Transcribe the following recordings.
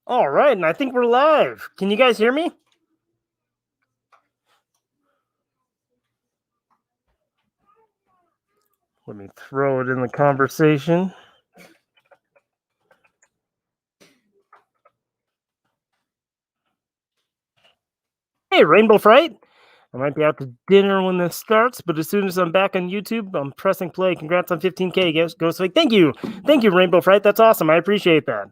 All right, and I think we're live. Can you guys hear me? Let me throw it in the conversation. Hey, Rainbow Fright. I might be out to dinner when this starts, but as soon as I'm back on YouTube, I'm pressing play. Congrats on 15K, GhostFakes. Thank you. Thank you, Rainbow Fright. That's awesome. I appreciate that.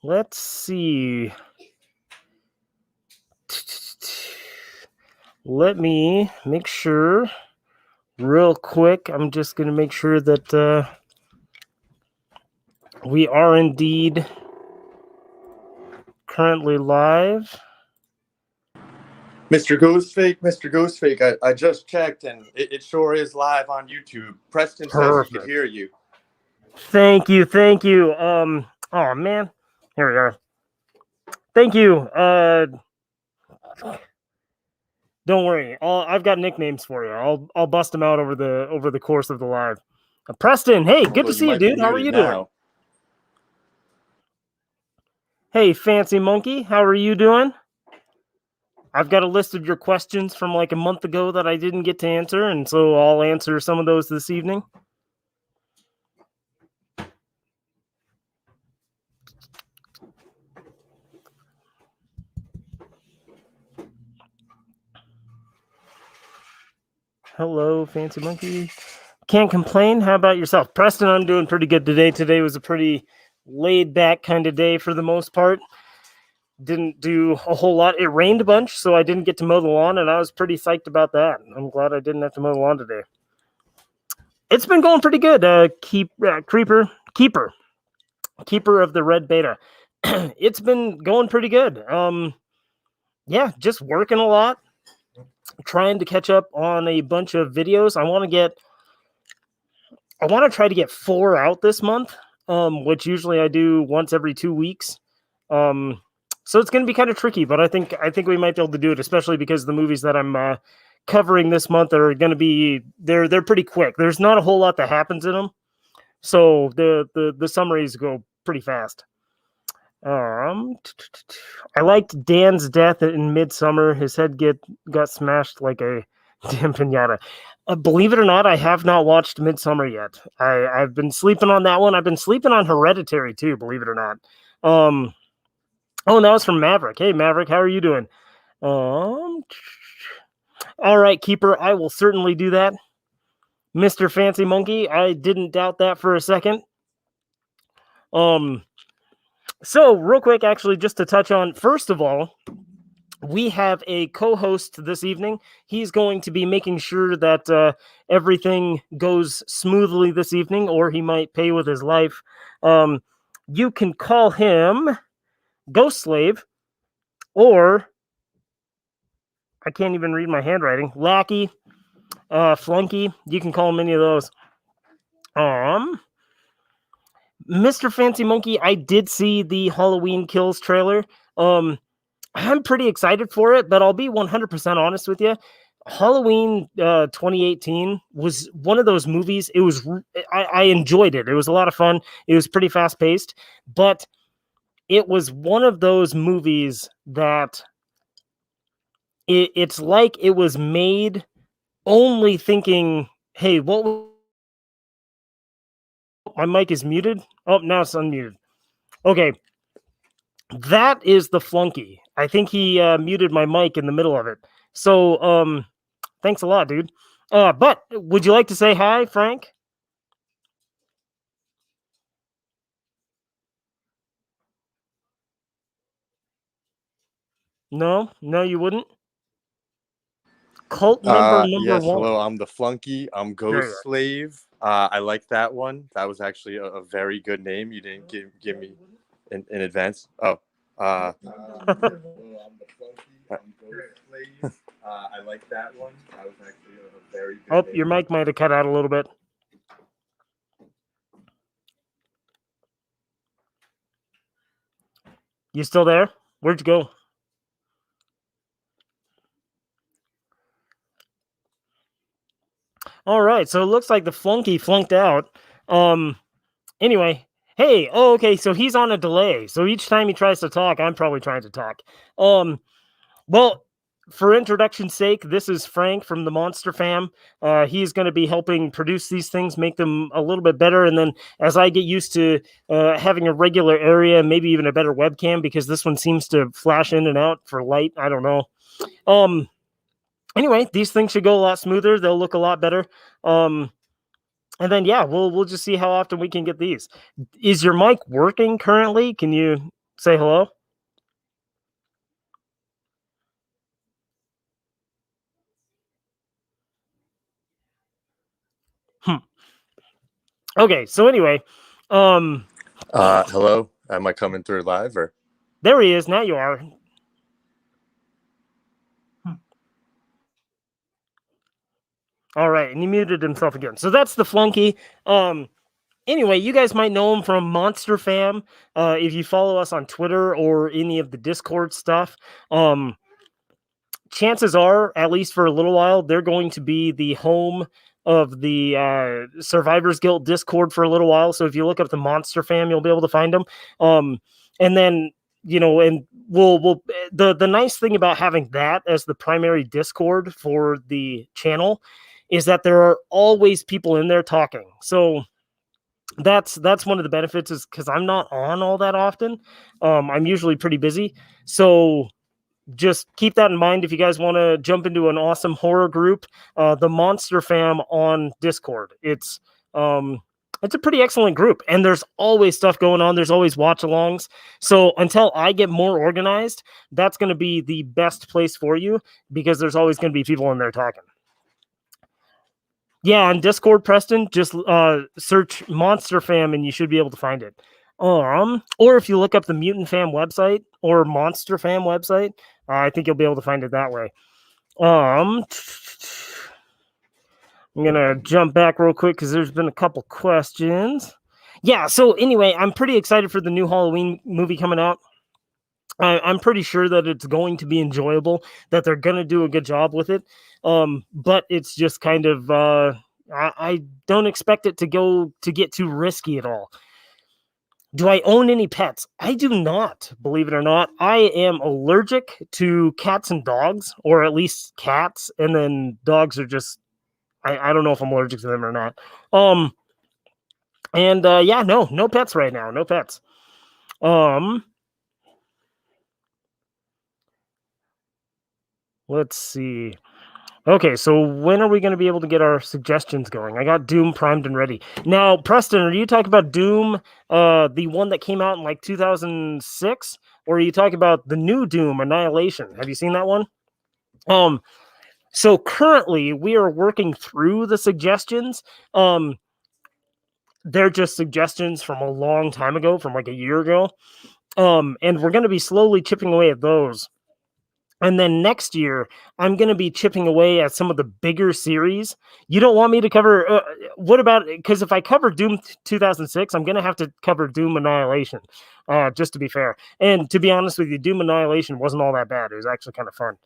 Let's see. Let me make sure real quick. I'm just going to make sure that we are indeed currently live. Mr. Ghostfake, I just checked, and it sure is live on YouTube. Preston says he could hear you. Thank you. Oh man, here we are. Thank you. Don't worry. I've got nicknames for you. I'll bust them out over the course of the live. Preston, hey, good to see you, dude. How are you doing? Hey, Fancy Monkey, how are you doing? I've got a list of your questions from like a month ago that I didn't get to answer, and so I'll answer some of those this evening. Hello, Fancy Monkey. Can't complain. How about yourself? Preston, I'm doing pretty good today. Today was a pretty laid-back kind of day for the most part. Didn't do a whole lot. It rained a bunch, so I didn't get to mow the lawn, and I was pretty psyched about that. I'm glad I didn't have to mow the lawn today. It's been going pretty good. Keeper of the Red Beta. It's been going pretty good. Yeah, just working a lot, trying to catch up on a bunch of videos. I want to try to get 4 out this month, which usually I do once every 2 weeks. So it's going to be kind of tricky, but I think we might be able to do it, especially because the movies that I'm covering this month are going to be they're pretty quick. There's not a whole lot that happens in them, so the summaries go pretty fast. I liked Dan's death in Midsummer. His head got smashed like a damn pinata. Believe it or not, I have not watched Midsummer yet. I've been sleeping on that one. I've been sleeping on Hereditary too, believe it or not. Oh, and that was from Maverick. Hey, Maverick, how are you doing? All right, Keeper, I will certainly do that. Mr. Fancy Monkey, I didn't doubt that for a second. So real quick, actually, just to touch on, first of all, we have a co-host this evening. He's going to be making sure that everything goes smoothly this evening, or he might pay with his life. You can call him Ghost Slave, or I can't even read my handwriting. Lackey, Flunky. You can call him any of those. Mr. Fancy Monkey, I did see the Halloween Kills trailer. I'm pretty excited for it, but I'll be 100% honest with you. Halloween 2018 was one of those movies. I enjoyed it. It was a lot of fun. It was pretty fast paced, but it was one of those movies that it's like it was made only thinking, hey, my mic is muted. Oh, now it's unmuted. Okay. That is the Flunky. I think he muted my mic in the middle of it. So, thanks a lot, dude. But would you like to say hi, Frank? No, you wouldn't. Cult member number 1. Hello, I'm the Flunky. I'm Ghost Slave. I like that one. That was actually a very good name. You didn't give me in advance. Oh. I'm the Flunky. I'm Ghost Slave. I like that one. That was actually a very good name. Your mic might have cut out a little bit. You still there? Where'd you go? All right, so it looks like the Flunky flunked out. Anyway, Hey, oh, okay, so he's on a delay. So each time he tries to talk, I'm probably trying to talk. Well, for introduction's sake, this is Frank from the Monster Fam. He's going to be helping produce these things, make them a little bit better. And then as I get used to having a regular area, maybe even a better webcam, because this one seems to flash in and out for light. I don't know. Anyway, these things should go a lot smoother. They'll look a lot better. And then, yeah, we'll just see how often we can get these. Is your mic working currently? Can you say hello? Okay, so anyway, Hello. Am I coming through live or? there he is. Now you are. All right, and he muted himself again. So that's the flunky. Anyway, you guys might know him from Monster Fam. If you follow us on Twitter or any of the Discord stuff, chances are, at least for a little while, they're going to be the home of the Survivors Guild Discord for a little while. So if you look up the Monster Fam, you'll be able to find them. And then, you know, and we'll the nice thing about having that as the primary Discord for the channel is that there are always people in there talking. So that's one of the benefits, is because I'm not on all that often. I'm usually pretty busy. So just keep that in mind if you guys want to jump into an awesome horror group. The Monster Fam on Discord. It's a pretty excellent group, and there's always stuff going on. There's always watch-alongs. So until I get more organized, that's going to be the best place for you, because there's always going to be people in there talking. Yeah, on Discord, Preston, just search Monster Fam and you should be able to find it. Or if you look up the Mutant Fam website or Monster Fam website, I think you'll be able to find it that way. I'm gonna jump back real quick because there's been a couple questions. Yeah, so anyway, I'm pretty excited for the new Halloween movie coming out. I'm pretty sure that it's going to be enjoyable, that they're going to do a good job with it. But it's just kind of, I don't expect it to get too risky at all. Do I own any pets? I do not, believe it or not. I am allergic to cats and dogs, or at least cats, and then dogs are just, I don't know if I'm allergic to them or not. Yeah, no pets right now, no pets. Let's see. Okay, so when are we going to be able to get our suggestions going? I got Doom primed and ready. Now, Preston, are you talking about Doom, the one that came out in like 2006? Or are you talking about the new Doom, Annihilation? Have you seen that one? So currently, we are working through the suggestions. They're just suggestions from a long time ago, from like a year ago. And we're going to be slowly chipping away at those. And then next year, I'm going to be chipping away at some of the bigger series. You don't want me to cover... what about... Because if I cover Doom 2006, I'm going to have to cover Doom Annihilation, just to be fair. And to be honest with you, Doom Annihilation wasn't all that bad. It was actually kind of fun.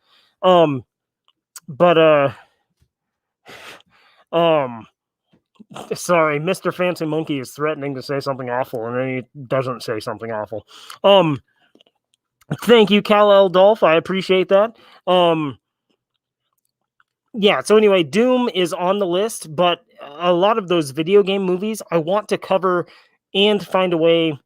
Sorry, Mr. Fancy Monkey is threatening to say something awful, and then he doesn't say something awful. Thank you, Kal-El Dolph. I appreciate that. Yeah, so anyway, Doom is on the list, but a lot of those video game movies I want to cover and find a way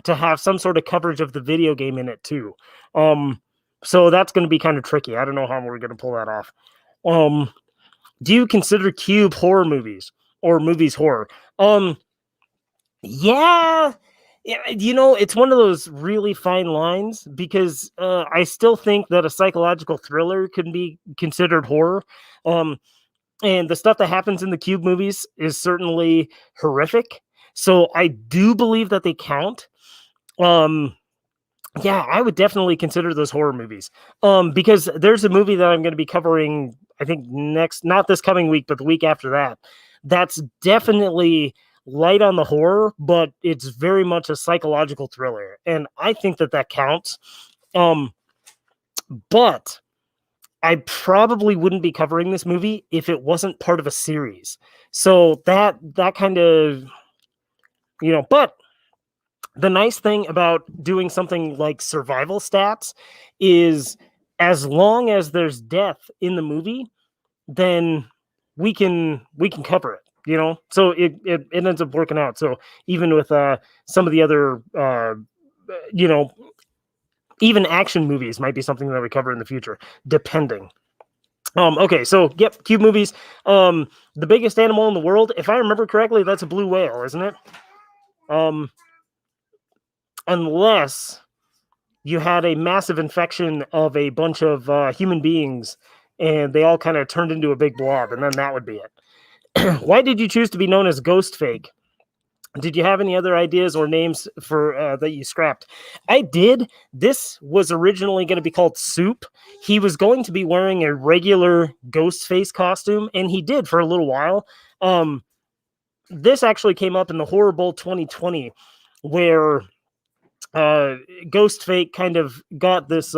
to have some sort of coverage of the video game in it too. So that's going to be kind of tricky. I don't know how we're going to pull that off. Do you consider cube horror movies or movies horror? Yeah, you know, it's one of those really fine lines, because I still think that a psychological thriller can be considered horror. And the stuff that happens in the Cube movies is certainly horrific. So I do believe that they count. Yeah, I would definitely consider those horror movies. Because there's a movie that I'm going to be covering, I think not this coming week, but the week after that. That's definitely light on the horror, but it's very much a psychological thriller, and I think that counts. But I probably wouldn't be covering this movie if it wasn't part of a series. So that kind of, you know, but the nice thing about doing something like survival stats is as long as there's death in the movie, then we can cover it, you know. So it ends up working out. So even with some of the other you know, even action movies might be something that we cover in the future, depending. Okay, so yep, cube movies. The biggest animal in the world, if I remember correctly, that's a blue whale, isn't it? Unless you had a massive infection of a bunch of human beings and they all kind of turned into a big blob, and then that would be it. Why did you choose to be known as Ghostfake? Did you have any other ideas or names for that you scrapped? I did. This was originally going to be called Soup. He was going to be wearing a regular ghost face costume, and he did for a little while. This actually came up in the Horror Bowl 2020, where Ghost Fake kind of got this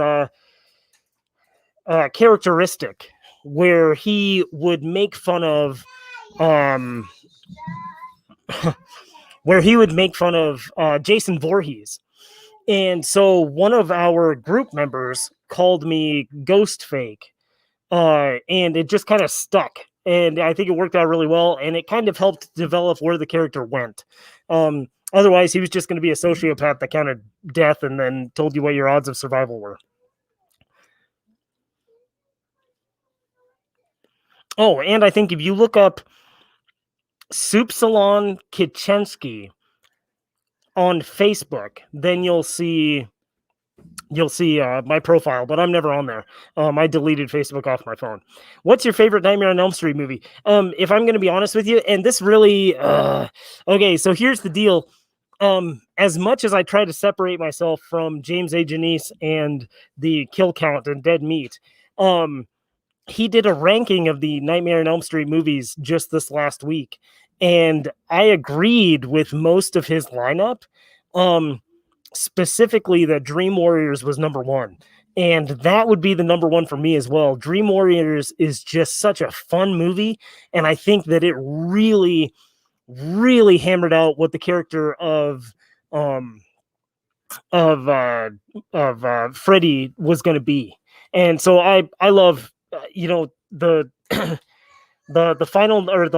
characteristic where he would make fun of Jason Voorhees. And so one of our group members called me Ghost Fake, and it just kind of stuck. And I think it worked out really well, and it kind of helped develop where the character went. Otherwise, he was just going to be a sociopath that counted death and then told you what your odds of survival were. Oh, and I think if you look up Soup Salon Kitchensky on Facebook, then you'll see my profile, but I'm never on there. I deleted Facebook off my phone. What's your favorite Nightmare on Elm Street movie? If I'm going to be honest with you, and this really, okay, so here's the deal. As much as I try to separate myself from James A. Janice and the kill count and dead meat, he did a ranking of the Nightmare on Elm Street movies just this last week, and I agreed with most of his lineup. Specifically that Dream Warriors was number one. And that would be the number one for me as well. Dream Warriors is just such a fun movie. And I think that it really, really hammered out what the character of Freddy was going to be. And so I love, the, the final, or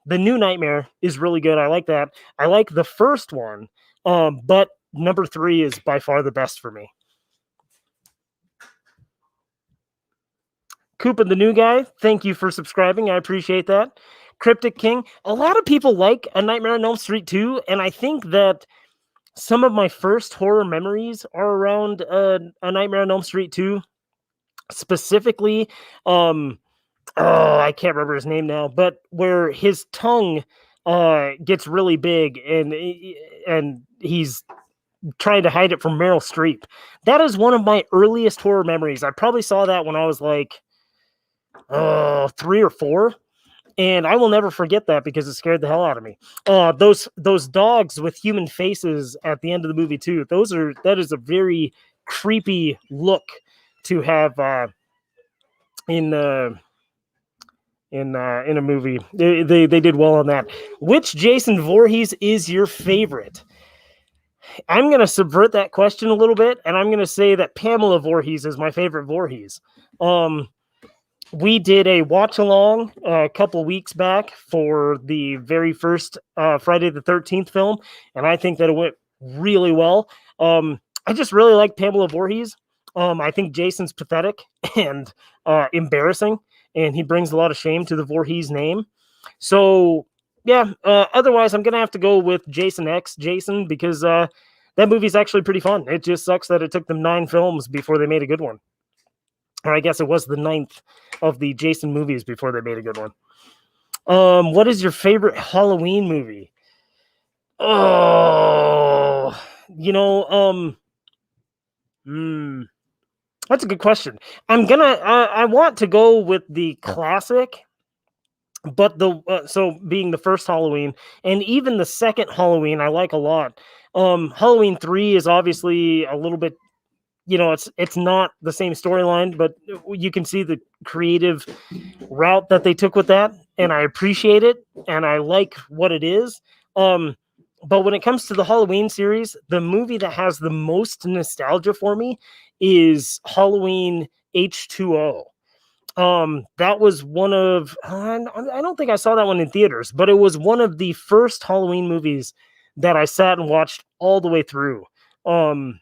the new Nightmare is really good. I like that. I like the first one. But number 3 is by far the best for me. Koopa the New Guy, thank you for subscribing. I appreciate that. Cryptic King, a lot of people like A Nightmare on Elm Street 2, and I think that some of my first horror memories are around A Nightmare on Elm Street 2. Specifically, I can't remember his name now, but where his tongue gets really big and he's trying to hide it from Meryl Streep. That is one of my earliest horror memories. I probably saw that when I was like 3 or 4, and I will never forget that because it scared the hell out of me. Those dogs with human faces at the end of the movie too. That is a very creepy look to have in a movie. They did well on that. Which Jason Voorhees is your favorite? I'm going to subvert that question a little bit, and I'm going to say that Pamela Voorhees is my favorite Voorhees. We did a watch along a couple weeks back for the very first Friday the 13th film, and I think that it went really well. I just really like Pamela Voorhees. I think Jason's pathetic and embarrassing, and he brings a lot of shame to the Voorhees name. So, yeah, otherwise, I'm going to have to go with Jason X Jason because that movie's actually pretty fun. It just sucks that it took them 9 films before they made a good one. Or I guess it was the 9th of the Jason movies before they made a good one. What is your favorite Halloween movie? Oh, that's a good question. I want to go with the classic, but so being the first Halloween and even the second Halloween, I like a lot. Halloween 3 is obviously a little bit, it's not the same storyline, but you can see the creative route that they took with that, and I appreciate it, and I like what it is. But when it comes to the Halloween series, the movie that has the most nostalgia for me is Halloween H2O. That was one of, I don't think I saw that one in theaters, but it was one of the first Halloween movies that I sat and watched all the way through. And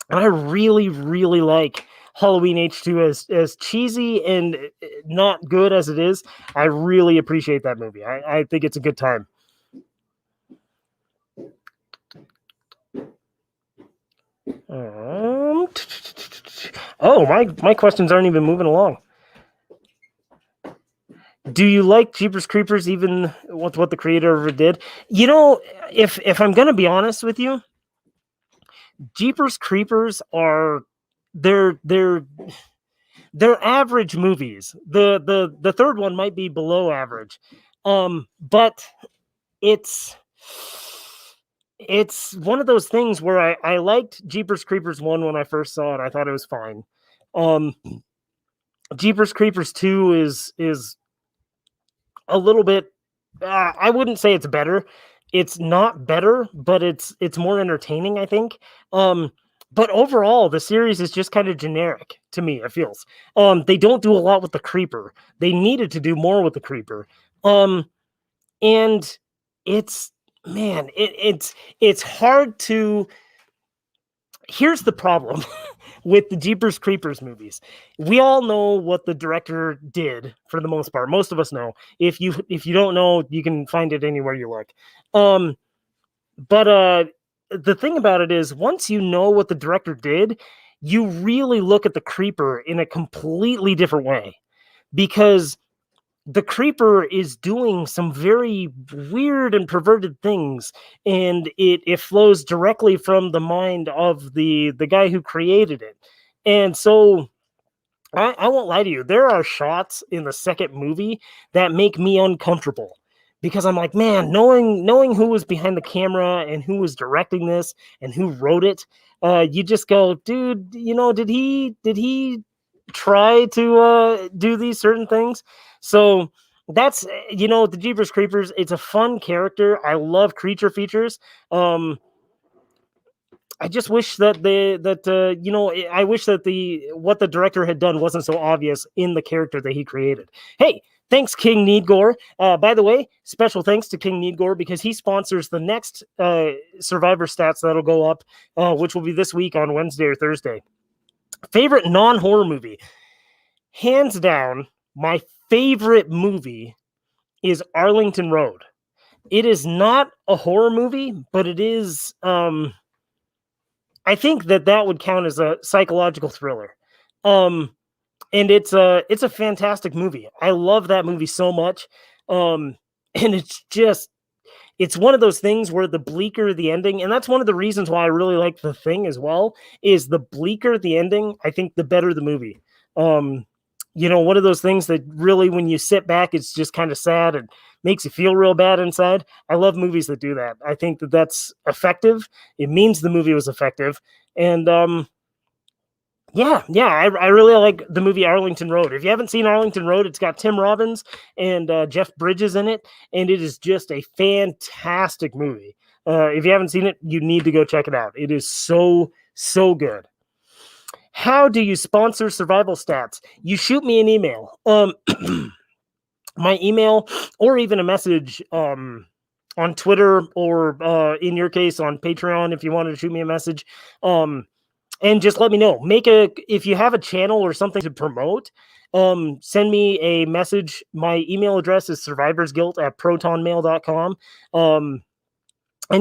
I really, really like Halloween H2, as cheesy and not good as it is. I really appreciate that movie. I think it's a good time. Oh, my questions aren't even moving along. Do you like Jeepers Creepers even with what the creator ever did? You know, if I'm gonna be honest with you, Jeepers Creepers are they're average movies. The third one might be below average. But it's one of those things where I liked Jeepers Creepers 1 when I first saw it. I thought it was fine. Jeepers Creepers 2 is a little bit, I wouldn't say it's better. It's not better, but it's more entertaining, I think. But overall, the series is just kind of generic to me, it feels. They don't do a lot with the creeper. They needed to do more with the creeper. And it's, man, it's hard to. Here's the problem with the Jeepers Creepers movies. We all know what the director did for the most part. Most of us know. If you don't know, you can find it anywhere you look. But the thing about it is, once you know what the director did, you really look at the creeper in a completely different way, because the creeper is doing some very weird and perverted things, and it flows directly from the mind of the guy who created it. And so I won't lie to you, there are shots in the second movie that make me uncomfortable, because I'm like, man, knowing who was behind the camera and who was directing this and who wrote it, you just go, dude, did he try to do these certain things? So that's, the Jeepers Creepers, it's a fun character. I love creature features. I just wish that I wish that what the director had done wasn't so obvious in the character that he created. Hey, thanks, King Needgore. By the way, special thanks to King Needgore, because he sponsors the next Survivor stats that'll go up, which will be this week on Wednesday or Thursday. Favorite non-horror movie? Hands down, my favorite movie is Arlington Road. It is not a horror movie, but it is, I think that would count as a psychological thriller. And it's a fantastic movie. I love that movie so much. And it's one of those things where the bleaker the ending, and that's one of the reasons why I really like The Thing as well, is the bleaker the ending, I think the better the movie. One of those things that really, when you sit back, it's just kind of sad and makes you feel real bad inside. I love movies that do that. I think that that's effective. It means the movie was effective. And I really like the movie Arlington Road. If you haven't seen Arlington Road, it's got Tim Robbins and Jeff Bridges in it, and it is just a fantastic movie. If you haven't seen it, you need to go check it out. It is so, so good. How do you sponsor Survival Stats? You shoot me an email. My email, or even a message on Twitter, or in your case on Patreon, if you wanted to shoot me a message. And just let me know. If you have a channel or something to promote, send me a message. My email address is survivorsguilt@protonmail.com. And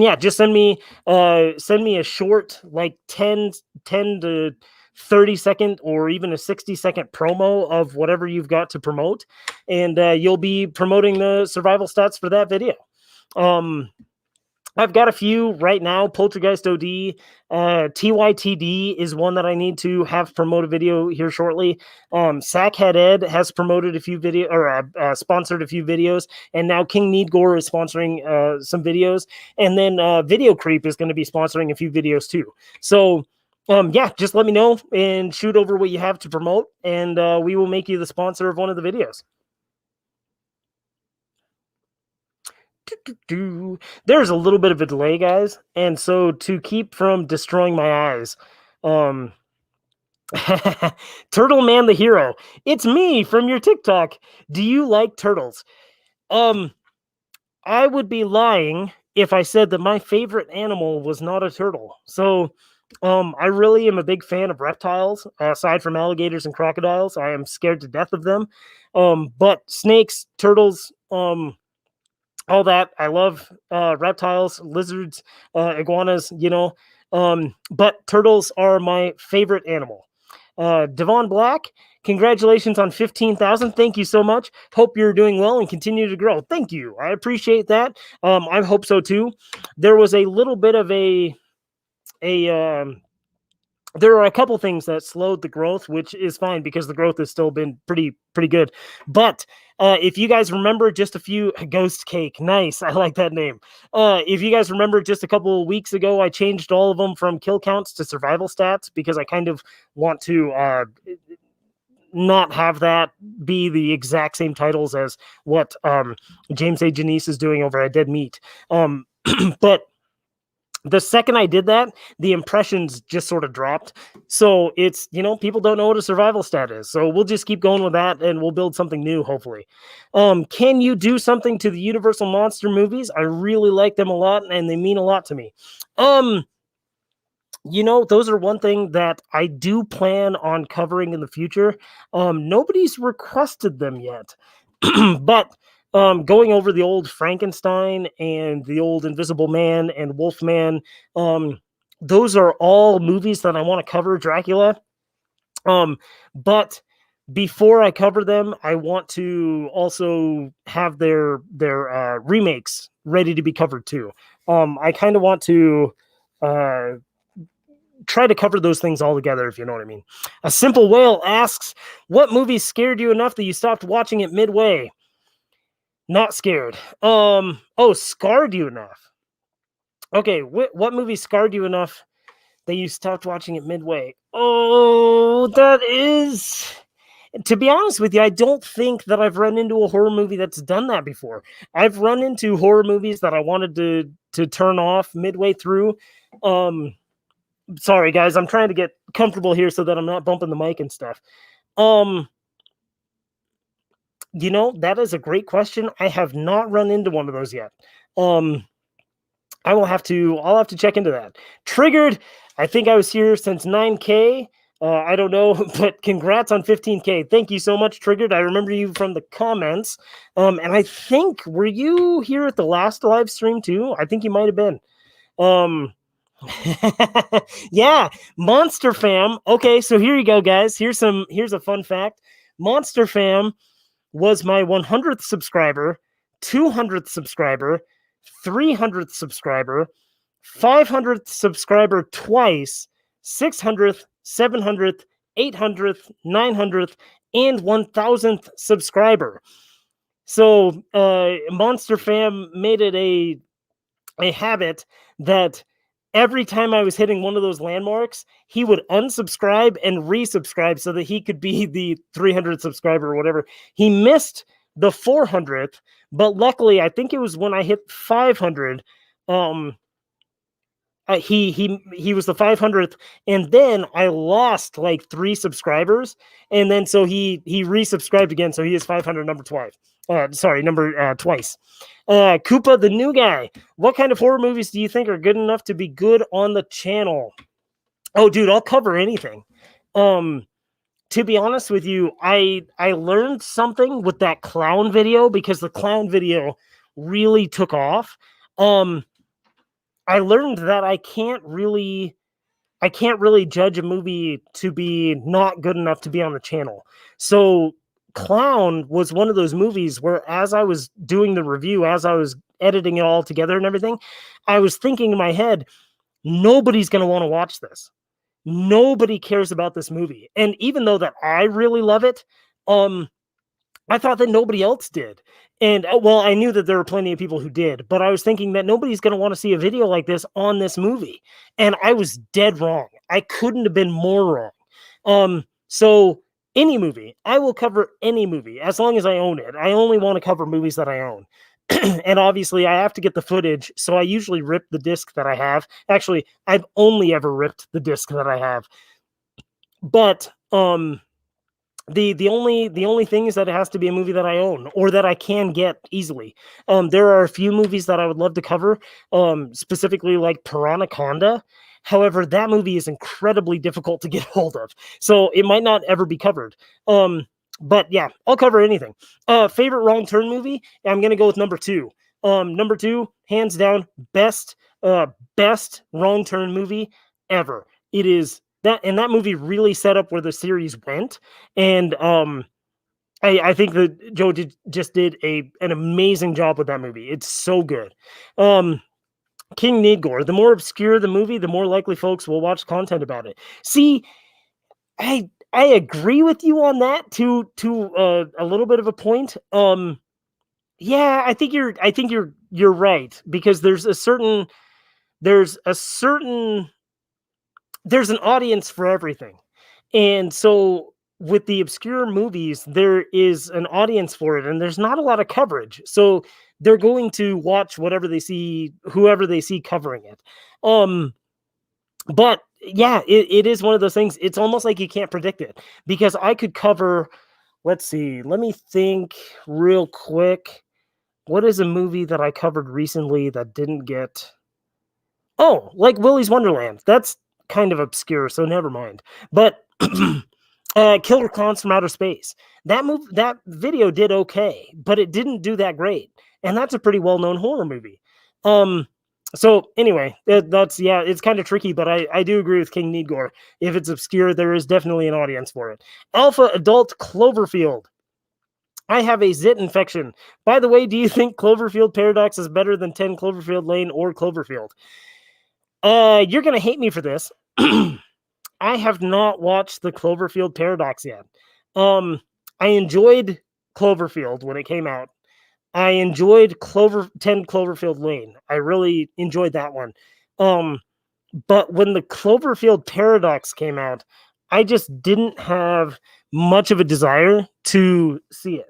yeah, just send me a short, like 10 to 30-second or even a 60-second promo of whatever you've got to promote, and you'll be promoting the survival stats for that video. I've got a few right now. Poltergeist OD, TYTD is one that I need to have promote a video here shortly. Sackhead Ed has promoted a few video, or sponsored a few videos, and now King Needgore is sponsoring some videos, and then Video Creep is going to be sponsoring a few videos too. So just let me know and shoot over what you have to promote, and we will make you the sponsor of one of the videos. There's a little bit of a delay, guys, and so to keep from destroying my eyes, um, Turtle Man the Hero. It's me from your TikTok. Do you like turtles? Um, I would be lying if I said that my favorite animal was not a turtle. So, I really am a big fan of reptiles. Aside from alligators and crocodiles, I am scared to death of them. But snakes, turtles, all that. I love reptiles, lizards, iguanas. But turtles are my favorite animal. Devon Black, congratulations on 15,000. Thank you so much. Hope you're doing well and continue to grow. Thank you. I appreciate that. I hope so too. There was a little bit of there are a couple things that slowed the growth, which is fine because the growth has still been pretty good. But if you guys remember just a few Ghost Cake, nice, I like that name. If you guys remember just a couple of weeks ago, I changed all of them from kill counts to survival stats because I kind of want to not have that be the exact same titles as what James A. Janice is doing over at Dead Meat. But the second I did that, the impressions just sort of dropped. So it's, people don't know what a survival stat is. So we'll just keep going with that and we'll build something new, hopefully. Can you do something to the Universal Monster movies? I really like them a lot and they mean a lot to me. Those are one thing that I do plan on covering in the future. Nobody's requested them yet, but going over the old Frankenstein and the old Invisible Man and Wolfman, those are all movies that I want to cover. Dracula. But before I cover them, I want to also have their remakes ready to be covered too. I kind of want to try to cover those things all together, if you know what I mean. A Simple Whale asks, what movie scared you enough that you stopped watching it midway? Not scared. Scarred you enough. Okay, what movie scarred you enough that you stopped watching it midway? Oh, that is... To be honest with you, I don't think that I've run into a horror movie that's done that before. I've run into horror movies that I wanted to turn off midway through. Sorry, guys, I'm trying to get comfortable here so that I'm not bumping the mic and stuff. That is a great question. I have not run into one of those yet. I'll have to check into that. Triggered, I think I was here since 9K. I don't know, but congrats on 15K. Thank you so much, Triggered. I remember you from the comments. And I think, were you here at the last live stream too? I think you might have been. Yeah, Monster Fam. Okay, so here you go, guys. Here's a fun fact. Monster Fam was my 100th subscriber, 200th subscriber, 300th subscriber, 500th subscriber twice, 600th, 700th, 800th, 900th, and 1000th subscriber. So Monster Fam made it a habit that every time I was hitting one of those landmarks, he would unsubscribe and resubscribe so that he could be the 300th subscriber or whatever. He missed the 400th, but luckily, I think it was when I hit 500. He was the 500th, and then I lost like 3 subscribers, and then so he resubscribed again, so he is 500 number twice. Twice. Koopa, the new guy. What kind of horror movies do you think are good enough to be good on the channel? Oh, dude, I'll cover anything. To be honest with you, I learned something with that clown video because the clown video really took off. I learned that I can't really judge a movie to be not good enough to be on the channel. So Clown was one of those movies where as I was doing the review, as I was editing it all together and everything, I was thinking in my head, nobody's going to want to watch this. Nobody cares about this movie. And even though that I really love it, I thought that nobody else did. And well, I knew that there were plenty of people who did, but I was thinking that nobody's going to want to see a video like this on this movie. And I was dead wrong. I couldn't have been more wrong. So any movie, I will cover any movie as long as I own it. I only want to cover movies that I own. And obviously I have to get the footage, so I usually rip the disc that I have. Actually, I've only ever ripped the disc that I have. But the only thing is that it has to be a movie that I own or that I can get easily. There are a few movies that I would love to cover, specifically like Piranhaconda. However, that movie is incredibly difficult to get hold of, so it might not ever be covered. But yeah, I'll cover anything. Favorite wrong turn movie? I'm gonna go with number 2. Number 2, hands down, best wrong turn movie ever. It is that, and that movie really set up where the series went. And I think that Joe just did an amazing job with that movie. It's so good. King Nidgor. The more obscure the movie, the more likely folks will watch content about it. See, I agree with you on that to a little bit of a point. Yeah, I think you're right, because there's an audience for everything. And so with the obscure movies, there is an audience for it, and there's not a lot of coverage. So they're going to watch whoever they see covering it. But yeah, it is one of those things. It's almost like you can't predict it, because I could cover, let's see, let me think real quick. What is a movie that I covered recently that didn't get... Oh, like Willy's Wonderland. That's kind of obscure, so never mind. But Killer Clowns from Outer Space. That video did okay, but it didn't do that great. And that's a pretty well-known horror movie. So anyway, it's kind of tricky, but I do agree with King Nidgor. If it's obscure, there is definitely an audience for it. Alpha Adult Cloverfield. I have a zit infection. By the way, do you think Cloverfield Paradox is better than 10 Cloverfield Lane or Cloverfield? You're going to hate me for this. I have not watched the Cloverfield Paradox yet. I enjoyed Cloverfield when it came out. I enjoyed 10 Cloverfield Lane. I really enjoyed that one. But when the Cloverfield Paradox came out, I just didn't have much of a desire to see it.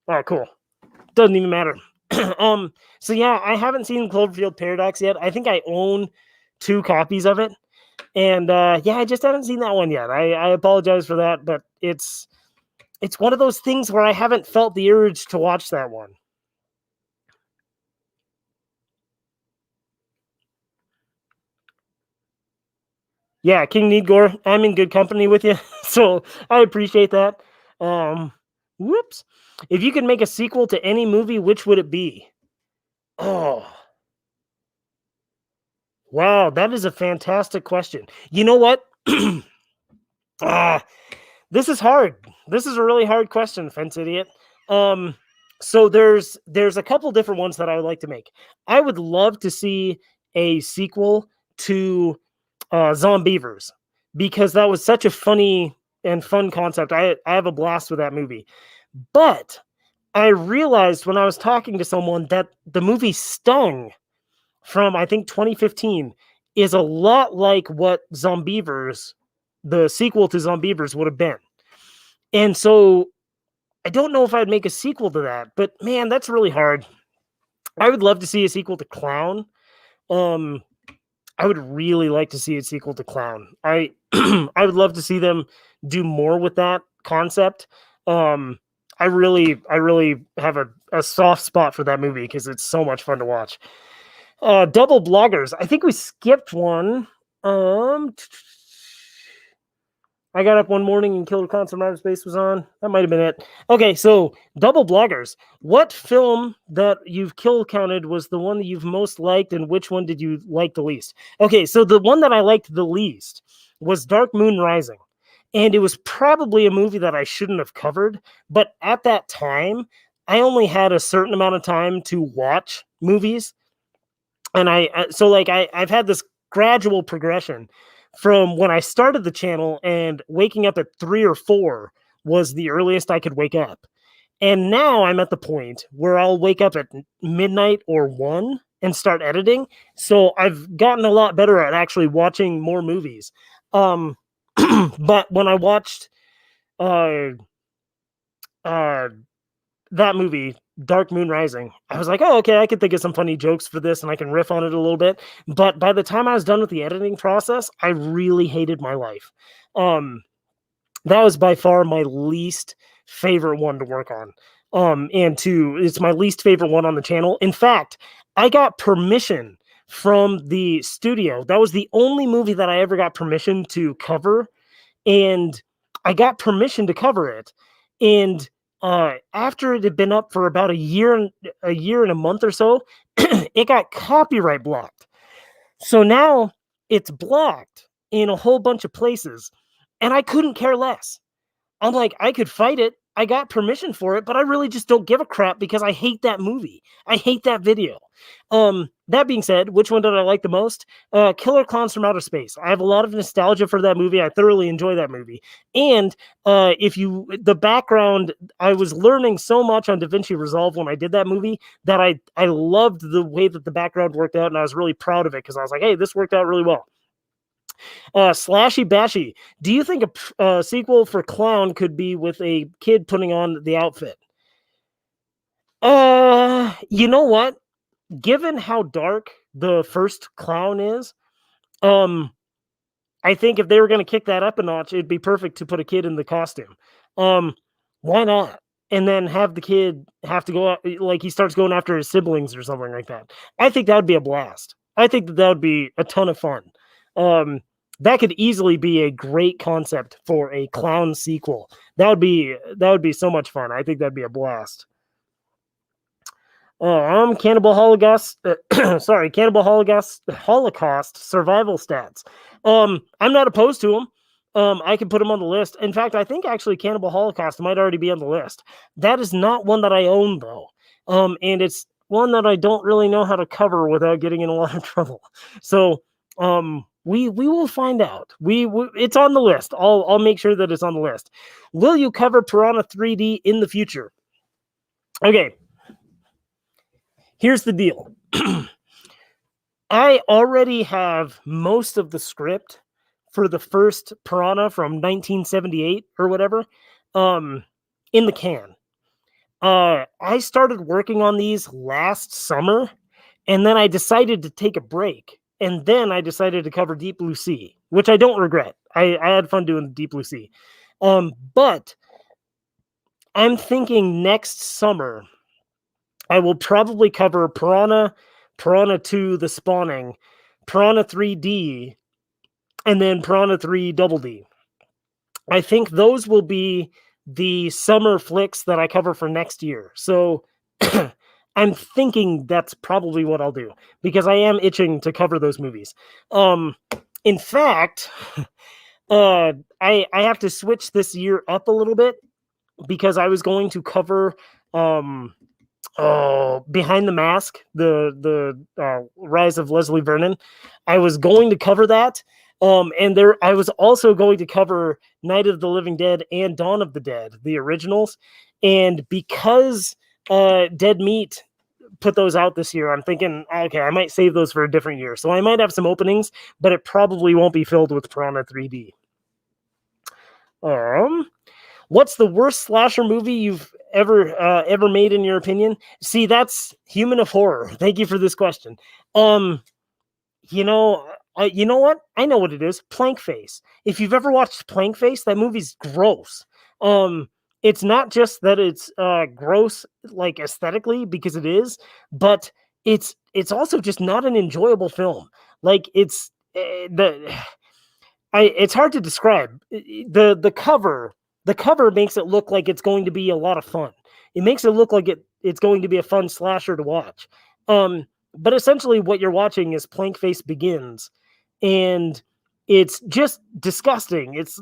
All right, cool. Doesn't even matter. So yeah, I haven't seen Cloverfield Paradox yet. I think I own 2 copies of it. And yeah, I just haven't seen that one yet. I apologize for that, but it's one of those things where I haven't felt the urge to watch that one. Yeah, King Nidgor, I'm in good company with you, so I appreciate that. Whoops. If you could make a sequel to any movie, which would it be? Oh. Wow, that is a fantastic question. You know what? This is hard. This is a really hard question, Fence Idiot. So there's a couple different ones that I would like to make. I would love to see a sequel to Zombievers, because that was such a funny and fun concept. I have a blast with that movie. But I realized when I was talking to someone that the movie Stung from, I think, 2015 is a lot like what Zombievers, the sequel to Zombievers, would have been. And so I don't know if I'd make a sequel to that, but man, that's really hard. I would love to see a sequel to Clown. I would really like to see a sequel to Clown. I would love to see them do more with that concept. I really have a soft spot for that movie because it's so much fun to watch. Double Bloggers. I think we skipped one. I got up one morning and Killer Clowns from Outer Space was on. That might have been it. Okay, so Double Bloggers. What film that you've kill counted was the one that you've most liked, and which one did you like the least? Okay, so the one that I liked the least was Dark Moon Rising. And it was probably a movie that I shouldn't have covered, but at that time, I only had a certain amount of time to watch movies. And I've had this gradual progression from when I started the channel, and waking up at 3 or 4 was the earliest I could wake up. And now I'm at the point where I'll wake up at midnight or 1 and start editing. So I've gotten a lot better at actually watching more movies. But when I watched that movie, Dark Moon Rising. I was like, oh, okay, I could think of some funny jokes for this and I can riff on it a little bit. But by the time I was done with the editing process, I really hated my life. That was by far my least favorite one to work on. It's my least favorite one on the channel. In fact, I got permission from the studio. That was the only movie that I ever got permission to cover. And I got permission to cover it. And after it had been up for about a year and a month or so, it got copyright blocked. So now it's blocked in a whole bunch of places, and I couldn't care less. I'm like, I could fight it. I got permission for it, but I really just don't give a crap because I hate that movie. I hate that video. That being said, which one did I like the most? Killer Clowns from Outer Space. I have a lot of nostalgia for that movie. I thoroughly enjoy that movie. And the background, I was learning so much on DaVinci Resolve when I did that movie that I loved the way that the background worked out, and I was really proud of it because I was like, hey, this worked out really well. Slashy Bashy, do you think a sequel for Clown could be with a kid putting on the outfit? You know what? Given how dark the first Clown is, I think if they were going to kick that up a notch, it'd be perfect to put a kid in the costume. Why not? And then have the kid have to go out, like he starts going after his siblings or something like that. I think that would be a blast. I think that would be a ton of fun. That could easily be a great concept for a Clown sequel. That would be so much fun. I think that'd be a blast. Cannibal Holocaust. Cannibal Holocaust survival stats. I'm not opposed to them. I can put them on the list. In fact, I think actually Cannibal Holocaust might already be on the list. That is not one that I own though. And it's one that I don't really know how to cover without getting in a lot of trouble. So, we will find out. It's on the list. I'll make sure that it's on the list. Will you cover Piranha 3D in the future? Okay. Here's the deal. I already have most of the script for the first Piranha from 1978 or whatever in the can. I started working on these last summer, and then I decided to take a break. And then I decided to cover Deep Blue Sea, which I don't regret. I had fun doing Deep Blue Sea. But I'm thinking next summer, I will probably cover Piranha 2, The Spawning, Piranha 3D, and then Piranha 3 Double D. I think those will be the summer flicks that I cover for next year. So I'm thinking that's probably what I'll do because I am itching to cover those movies. In fact, I have to switch this year up a little bit because I was going to cover Behind the Mask, the Rise of Leslie Vernon. I was going to cover that. I was also going to cover Night of the Living Dead and Dawn of the Dead, the originals. And because Dead Meat put those out this year, I'm thinking, okay, I might save those for a different year. So I might have some openings, but it probably won't be filled with Piranha 3D. What's the worst slasher movie you've ever made in your opinion? See, that's Human of Horror. Thank you for this question. You know what? I know what it is. Plank Face. If you've ever watched Plank Face, that movie's gross. It's not just that it's gross, like aesthetically, because it is, but it's also just not an enjoyable film. Like it's hard to describe. The cover makes it look like it's going to be a lot of fun. It makes it look like it's going to be a fun slasher to watch. But essentially what you're watching is Plank Face Begins, and it's just disgusting. It's,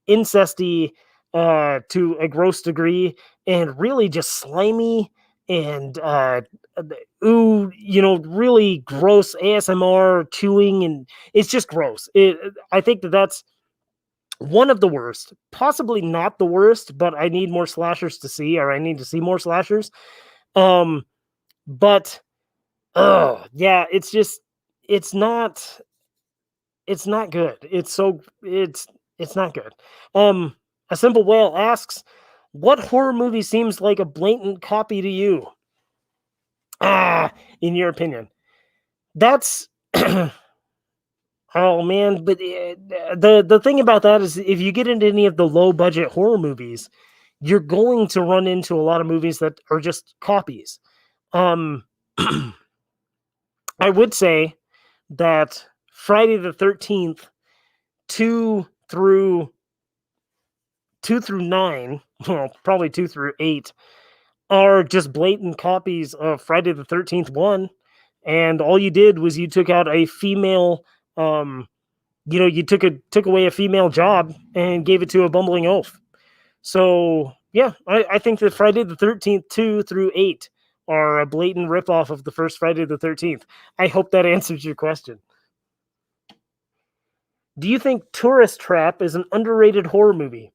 incesty to a gross degree, and really just slimy and really gross ASMR chewing, and it's just gross. I think that's one of the worst, possibly not the worst, but I need more slashers to see, or I need to see more slashers. But yeah, it's not good. It's not good. A Simple Whale asks, What horror movie seems like a blatant copy to you? In your opinion. That's oh man, but the thing about that is if you get into any of the low budget horror movies, you're going to run into a lot of movies that are just copies. Um I would say that Friday the 13th 2 through 9, well, probably 2 through 8 are just blatant copies of Friday the 13th 1, and all you did was you took out a female you took away a female job and gave it to a bumbling oaf. So yeah, I think that Friday the 13th 2 through 8 are a blatant ripoff of the first Friday the 13th. I hope that answers your question. Do you think Tourist Trap is an underrated horror movie?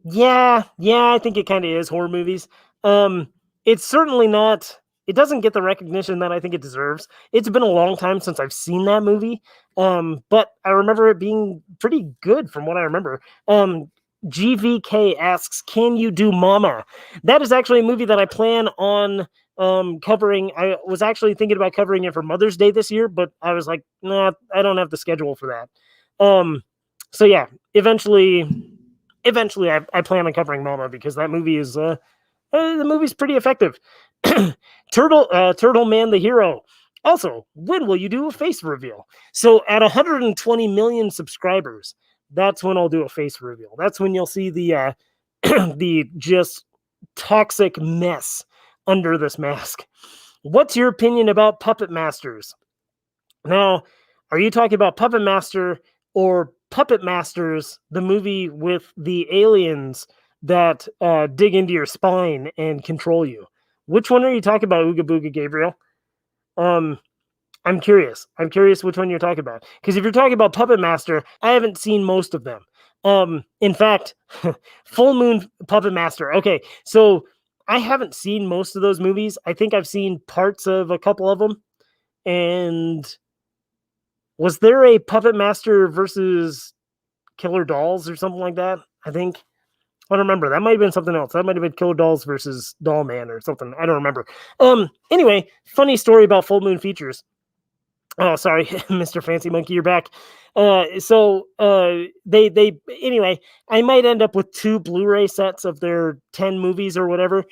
Yeah, I think it kind of is horror movies. It's certainly not. It doesn't get the recognition that I think it deserves. It's been a long time since I've seen that movie. But I remember it being pretty good from what I remember. GVK asks, "Can you do Mama?" That is actually a movie that I plan on covering. I was actually thinking about covering it for Mother's Day this year, but I was like, nah, I don't have the schedule for that. So yeah, eventually I plan on covering Mama because that movie is the movie's pretty effective. Turtle Man the Hero. Also, when will you do a face reveal? So at 120 million subscribers, that's when I'll do a face reveal. That's when you'll see the the just toxic mess under this mask. What's your opinion about Puppet Masters? Now, are you talking about Puppet Master or Puppet Masters, the movie with the aliens that dig into your spine and control you? Which one are you talking about, Ooga Booga Gabriel? I'm curious. I'm curious which one you're talking about. Because if you're talking about Puppet Master, I haven't seen most of them. In fact, Full Moon Puppet Master. Okay, so I haven't seen most of those movies. I think I've seen parts of a couple of them. And was there a Puppet Master versus Killer Dolls or something like that? I think. I don't remember. That might have been something else. That might have been Killer Dolls versus Doll Man or something. I don't remember. Anyway, funny story about Full Moon Features. Oh, sorry, Mr. Fancy Monkey, you're back. They anyway, I might end up with 2 Blu-ray sets of their 10 movies or whatever,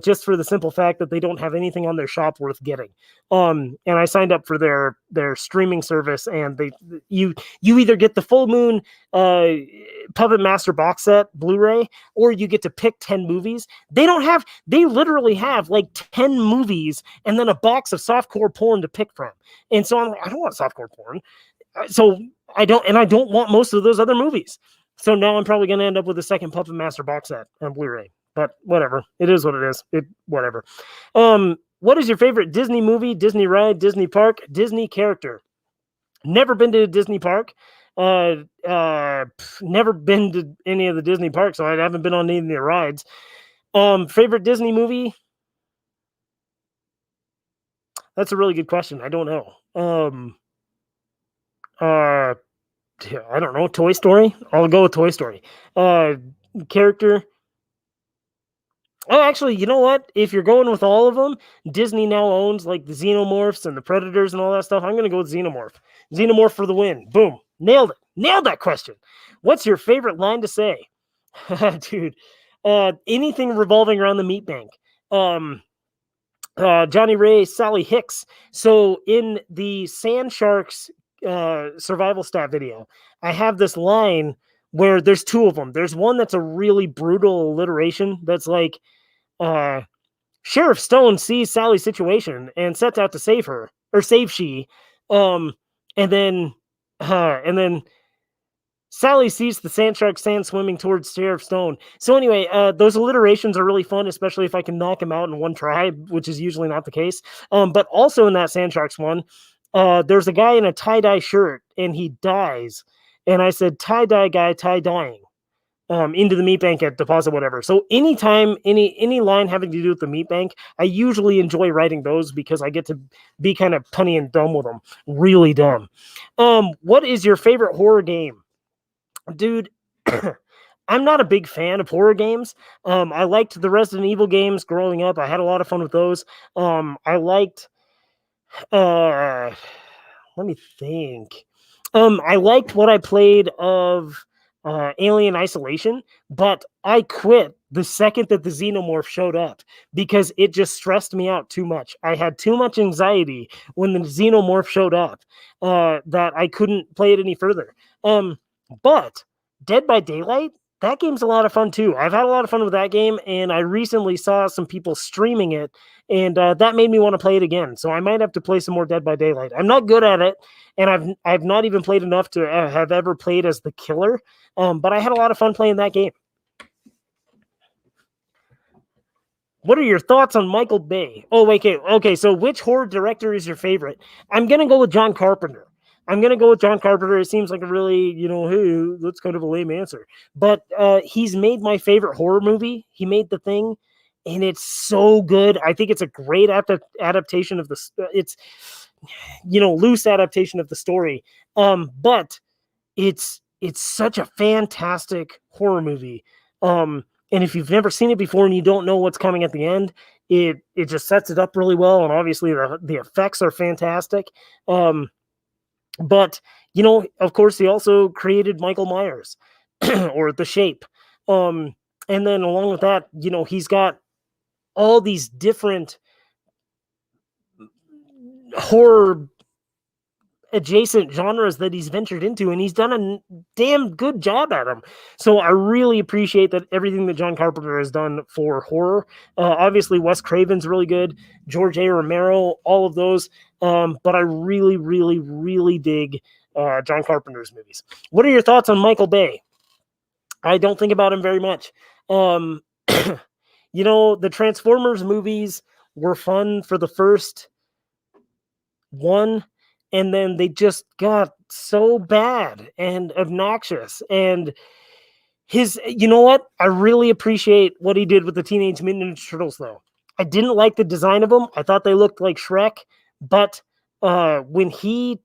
just for the simple fact that they don't have anything on their shop worth getting. And I signed up for their streaming service, and you either get the Full Moon Puppet Master box set Blu-ray, or you get to pick 10 movies. They literally have like 10 movies and then a box of softcore porn to pick from. And so I'm like, I don't want softcore porn. So I don't want most of those other movies. So now I'm probably going to end up with a second Puppet Master box set on Blu-ray. But whatever. It is what it is. Whatever. What is your favorite Disney movie, Disney ride, Disney park, Disney character? Never been to a Disney park. Never been to any of the Disney parks, so I haven't been on any of the rides. Favorite Disney movie? That's a really good question. I don't know. I don't know. Toy Story? I'll go with Toy Story. Character? Oh, actually, you know what? If you're going with all of them, Disney now owns like the Xenomorphs and the Predators and all that stuff. I'm going to go with Xenomorph. Xenomorph for the win. Boom. Nailed it. Nailed that question. What's your favorite line to say? Dude, anything revolving around the meat bank. Johnny Ray, Sally Hicks. So in the Sand Sharks survival stat video, I have this line where there's 2 of them. There's one that's a really brutal alliteration that's like, Sheriff Stone sees Sally's situation and sets out to save her, or save she. And then Sally sees the sand shark sand swimming towards Sheriff Stone. So anyway, those alliterations are really fun, especially if I can knock them out in one try, which is usually not the case. But also in that Sand Sharks one, there's a guy in a tie-dye shirt, and he dies. And I said, tie-dye guy, tie-dyeing. Into the meat bank at deposit, whatever. So anytime, any line having to do with the meat bank, I usually enjoy writing those because I get to be kind of punny and dumb with them. Really dumb. What is your favorite horror game? Dude, I'm not a big fan of horror games. I liked the Resident Evil games growing up. I had a lot of fun with those. I liked let me think. I liked what I played of Alien Isolation, but I quit the second that the Xenomorph showed up because it just stressed me out too much. I had too much anxiety when the Xenomorph showed up that I couldn't play it any further. But Dead by Daylight, that game's a lot of fun too. I've had a lot of fun with that game, and I recently saw some people streaming it, and that made me want to play it again. So I might have to play some more Dead by Daylight. I'm not good at it, and I've not even played enough to have ever played as the killer. But I had a lot of fun playing that game. What are your thoughts on Michael Bay? Oh, wait, okay. So which horror director is your favorite? I'm gonna go with John Carpenter. It seems like a really, hey, that's kind of a lame answer. But he's made my favorite horror movie. He made The Thing, and it's so good. I think it's a great adaptation of it's, loose adaptation of the story. But it's such a fantastic horror movie. And if you've never seen it before and you don't know what's coming at the end, it just sets it up really well. And obviously the effects are fantastic. But, of course, he also created Michael Myers or The Shape. And then along with that, he's got all these different horror adjacent genres that he's ventured into, and he's done a damn good job at them. So I really appreciate that everything that John Carpenter has done for horror. Obviously, Wes Craven's really good, George A. Romero, all of those. But I really, really, really dig John Carpenter's movies. What are your thoughts on Michael Bay? I don't think about him very much. The Transformers movies were fun for the first one, and then they just got so bad and obnoxious. And I really appreciate what he did with the Teenage Mutant Ninja Turtles, though. I didn't like the design of them. I thought they looked like Shrek, but when he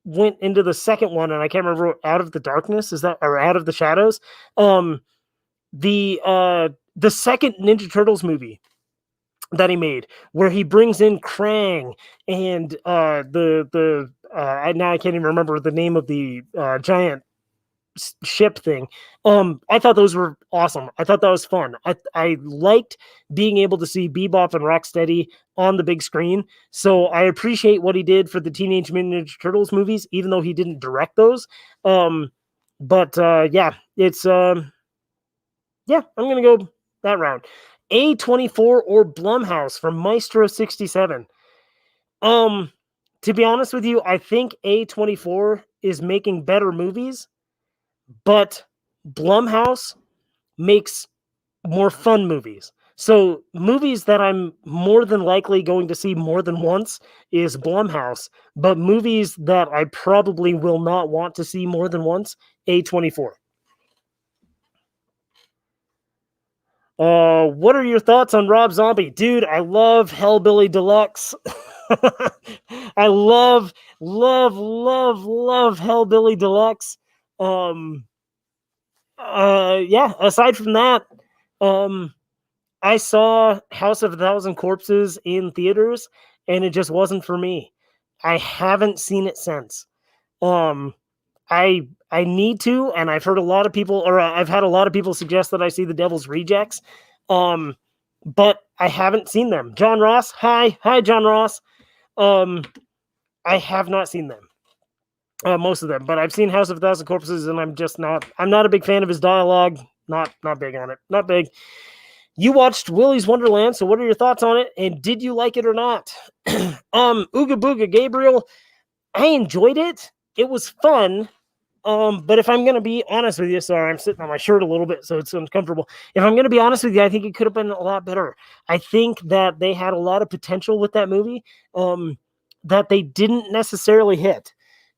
went into the second one, and I can't remember, Out of the Darkness, or Out of the Shadows, the second Ninja Turtles movie that he made, where he brings in Krang and now I can't even remember the name of the giant ship thing. I thought those were awesome. I thought that was fun. I liked being able to see Bebop and Rocksteady on the big screen. So I appreciate what he did for the Teenage Mutant Ninja Turtles movies, even though he didn't direct those. But it's I'm gonna go that round. A24 or Blumhouse from Maestro 67. To be honest with you, I think A24 is making better movies, but Blumhouse makes more fun movies. So movies that I'm more than likely going to see more than once is Blumhouse, but movies that I probably will not want to see more than once, A24. What are your thoughts on Rob Zombie? Dude, I love Hellbilly Deluxe. I love Hellbilly Deluxe. Aside from that, I saw House of a Thousand Corpses in theaters, and it just wasn't for me. I haven't seen it since. I need to, and I've heard a lot of people, or I've had a lot of people suggest that I see The Devil's Rejects, but I haven't seen them. John Ross, hi John Ross. I have not seen them, most of them, but I've seen House of a Thousand Corpses, and I'm not a big fan of his dialogue. Not big on it. Not big. You watched Willy's Wonderland, so what are your thoughts on it? And did you like it or not? Ooga Booga Gabriel, I enjoyed it. It was fun. But if I'm going to be honest with you, sorry, I'm sitting on my shirt a little bit, so it's uncomfortable. If I'm going to be honest with you, I think it could have been a lot better. I think that they had a lot of potential with that movie, that they didn't necessarily hit.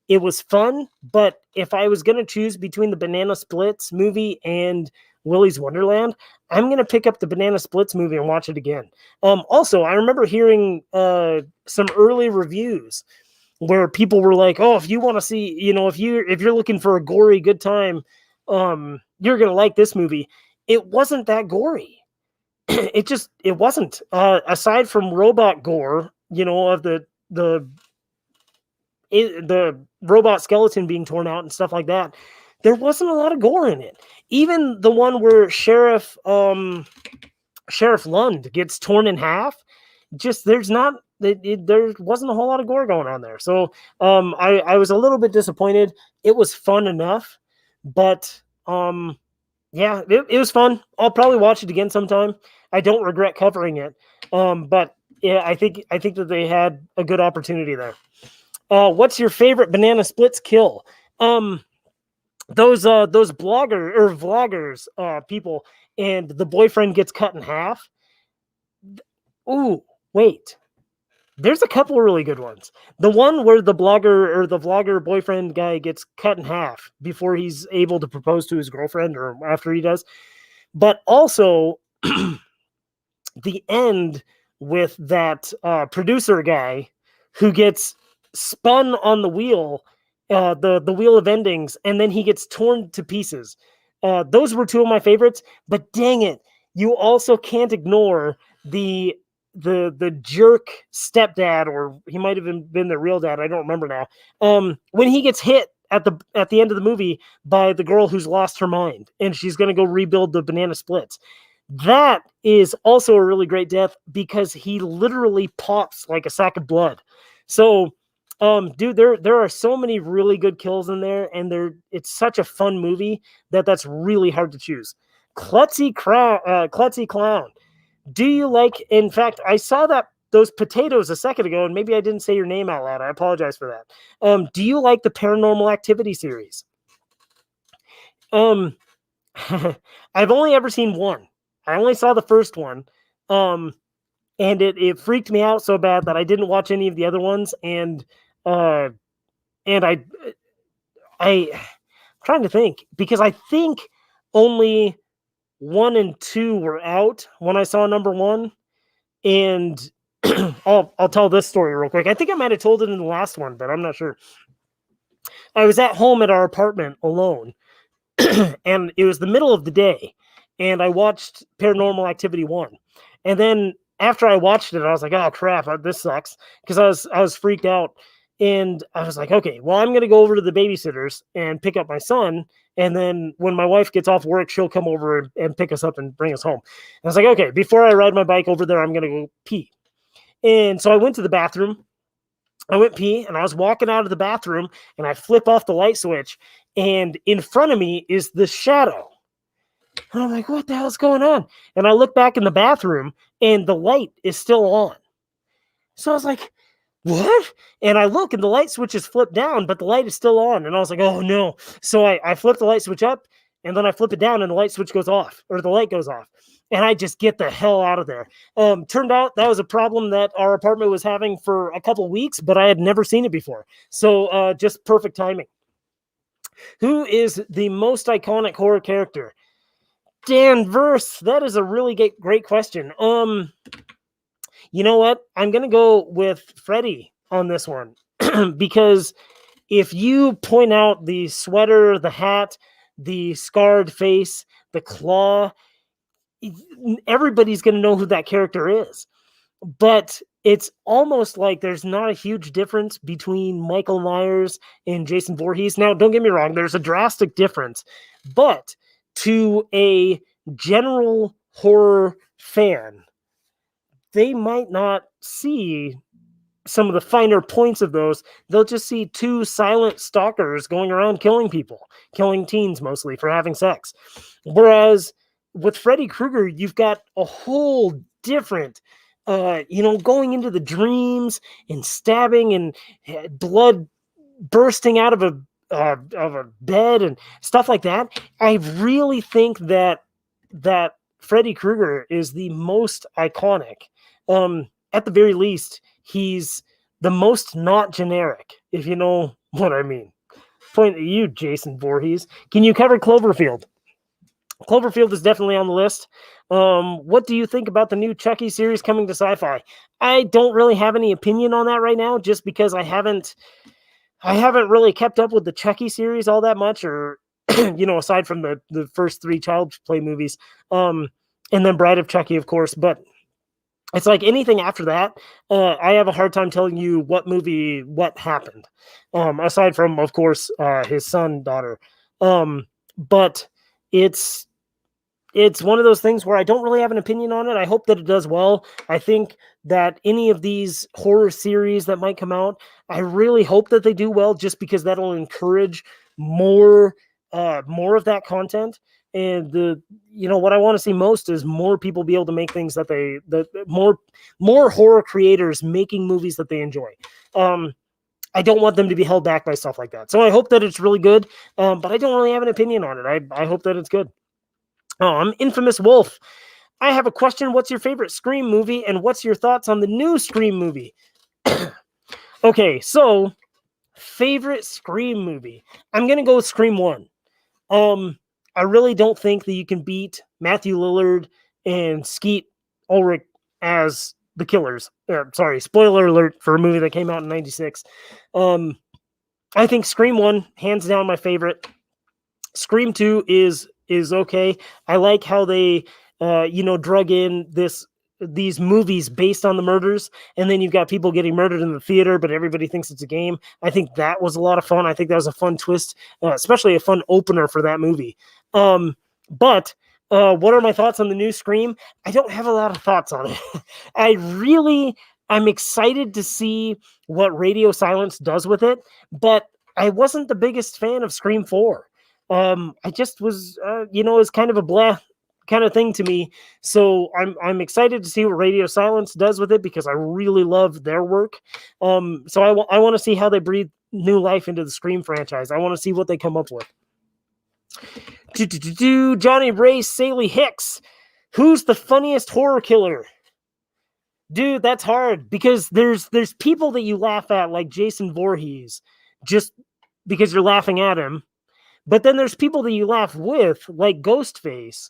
It was fun, but if I was going to choose between the Banana Splits movie and Willy's Wonderland, I'm going to pick up the Banana Splits movie and watch it again. Also, I remember hearing some early reviews where people were like, "Oh, if you want to see, if you're looking for a gory good time, you're going to like this movie. It wasn't that gory. It wasn't. Aside from robot gore, of the robot skeleton being torn out and stuff like that, there wasn't a lot of gore in it. Even the one where Sheriff Lund gets torn in half, there wasn't a whole lot of gore going on there. So I was a little bit disappointed. It was fun enough, but yeah, it was fun. I'll probably watch it again sometime. I don't regret covering it. But yeah, I think that they had a good opportunity there. What's your favorite banana splits kill? Those vloggers people, and the boyfriend gets cut in half. Ooh, wait. There's a couple really good ones. The one where the vlogger boyfriend guy gets cut in half before he's able to propose to his girlfriend, or after he does. But also the end with that producer guy who gets spun on the wheel, the wheel of endings, and then he gets torn to pieces. Those were two of my favorites, but dang it, you also can't ignore the jerk stepdad, or he might have been the real dad, I don't remember now. When he gets hit at the end of the movie by the girl who's lost her mind, and she's going to go rebuild the banana splits. That is also a really great death, because he literally pops like a sack of blood. So, dude, there are so many really good kills in there, and it's such a fun movie that's really hard to choose. Klutzy Clown. Do you like, in fact, I saw those potatoes a second ago, and maybe I didn't say your name out loud. I apologize for that. Do you like the Paranormal Activity series? I've only ever seen one. I only saw the first one. And it freaked me out so bad that I didn't watch any of the other ones. And I'm trying to think, because I think only 1 and 2 were out when I saw number 1. And I'll tell this story real quick. I think I might have told it in the last one, but I'm not sure. I was at home at our apartment alone, and it was the middle of the day, and I watched Paranormal Activity 1. And then after I watched it, I was like, oh crap, this sucks, because I was freaked out. And I was like, okay, well, I'm going to go over to the babysitter's and pick up my son. And then when my wife gets off work, she'll come over and pick us up and bring us home. And I was like, okay, before I ride my bike over there, I'm going to go pee. And so I went to the bathroom. I went pee, and I was walking out of the bathroom, and I flip off the light switch, and in front of me is the shadow. And I'm like, what the hell's going on? And I look back in the bathroom, and the light is still on. So I was like, what? And I look, and the light switch is flipped down, but the light is still on. And I was like, oh no. So I flip the light switch up, and then I flip it down, and the light switch goes off, or the light goes off. And I just get the hell out of there. Turned out that was a problem that our apartment was having for a couple weeks, but I had never seen it before. So just perfect timing. Who is the most iconic horror character? Dan Verse. That is a really great question. You know what? I'm going to go with Freddy on this one. Because if you point out the sweater, the hat, the scarred face, the claw, everybody's going to know who that character is. But it's almost like there's not a huge difference between Michael Myers and Jason Voorhees. Now, don't get me wrong, there's a drastic difference. But to a general horror fan, they might not see some of the finer points of those. They'll just see two silent stalkers going around killing people, killing teens mostly for having sex. Whereas with Freddy Krueger, you've got a whole different, going into the dreams and stabbing and blood bursting out of a bed and stuff like that. I really think that Freddy Krueger is the most iconic. At the very least, he's the most not generic, if you know what I mean. Point at you, Jason Voorhees. Can you cover Cloverfield? Cloverfield is definitely on the list. What do you think about the new Chucky series coming to Sci-Fi? I don't really have any opinion on that right now, just because I haven't really kept up with the Chucky series all that much, or aside from the first 3 Child's Play movies, and then Bride of Chucky, of course. But it's like anything after that, I have a hard time telling you what happened, aside from, of course, his son, daughter. But it's one of those things where I don't really have an opinion on it. I hope that it does well. I think that any of these horror series that might come out, I really hope that they do well, just because that'll encourage more of that content. And what I want to see most is more people be able to make things that more horror creators making movies that they enjoy. I don't want them to be held back by stuff like that. So I hope that it's really good, but I don't really have an opinion on it. I hope that it's good. I'm Infamous Wolf. I have a question. What's your favorite Scream movie, and what's your thoughts on the new Scream movie? Okay, so favorite Scream movie. I'm going to go with Scream 1. I really don't think that you can beat Matthew Lillard and Skeet Ulrich as the killers. Sorry, spoiler alert for a movie that came out in 96. I think Scream 1, hands down, my favorite. Scream 2 is okay. I like how they drug in these movies based on the murders, and then you've got people getting murdered in the theater, but everybody thinks it's a game. I think that was a lot of fun. I think that was a fun twist, especially a fun opener for that movie. But what are my thoughts on the new Scream? I don't have a lot of thoughts on it. I'm excited to see what Radio Silence does with it, but I wasn't the biggest fan of Scream 4. I just was, it's kind of a blah kind of thing to me. So I'm excited to see what Radio Silence does with it, because I really love their work. So I want to see how they breathe new life into the Scream franchise. I want to see what they come up with. Johnny Ray Saley Hicks. Who's the funniest horror killer? Dude, that's hard, because there's people that you laugh at, like Jason Voorhees, just because you're laughing at him. But then there's people that you laugh with, like Ghostface,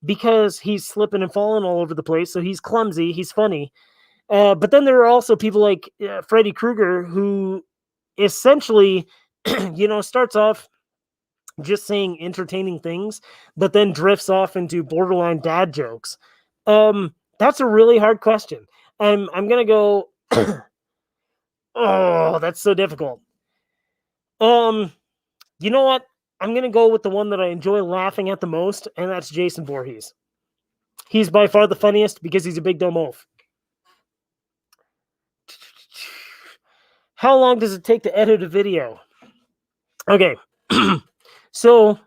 because he's slipping and falling all over the place. So he's clumsy, he's funny. But then there are also people like Freddy Krueger, who essentially, starts off just saying entertaining things, but then drifts off into borderline dad jokes. That's a really hard question. I'm gonna go. Oh, that's so difficult. You know what? I'm going to go with the one that I enjoy laughing at the most, and that's Jason Voorhees. He's by far the funniest because he's a big dumb oaf. How long does it take to edit a video? Okay. So,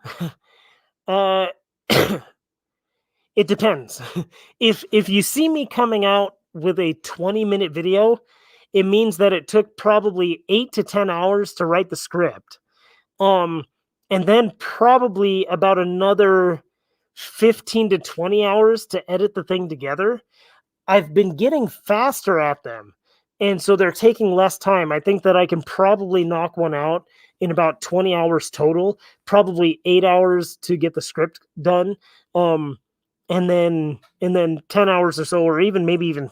it depends. If you see me coming out with a 20-minute video, it means that it took probably 8 to 10 hours to write the script. And then probably about another 15 to 20 hours to edit the thing together. I've been getting faster at them, and so they're taking less time. I think that I can probably knock one out in about 20 hours total, probably 8 hours to get the script done, and then 10 hours or so, or maybe even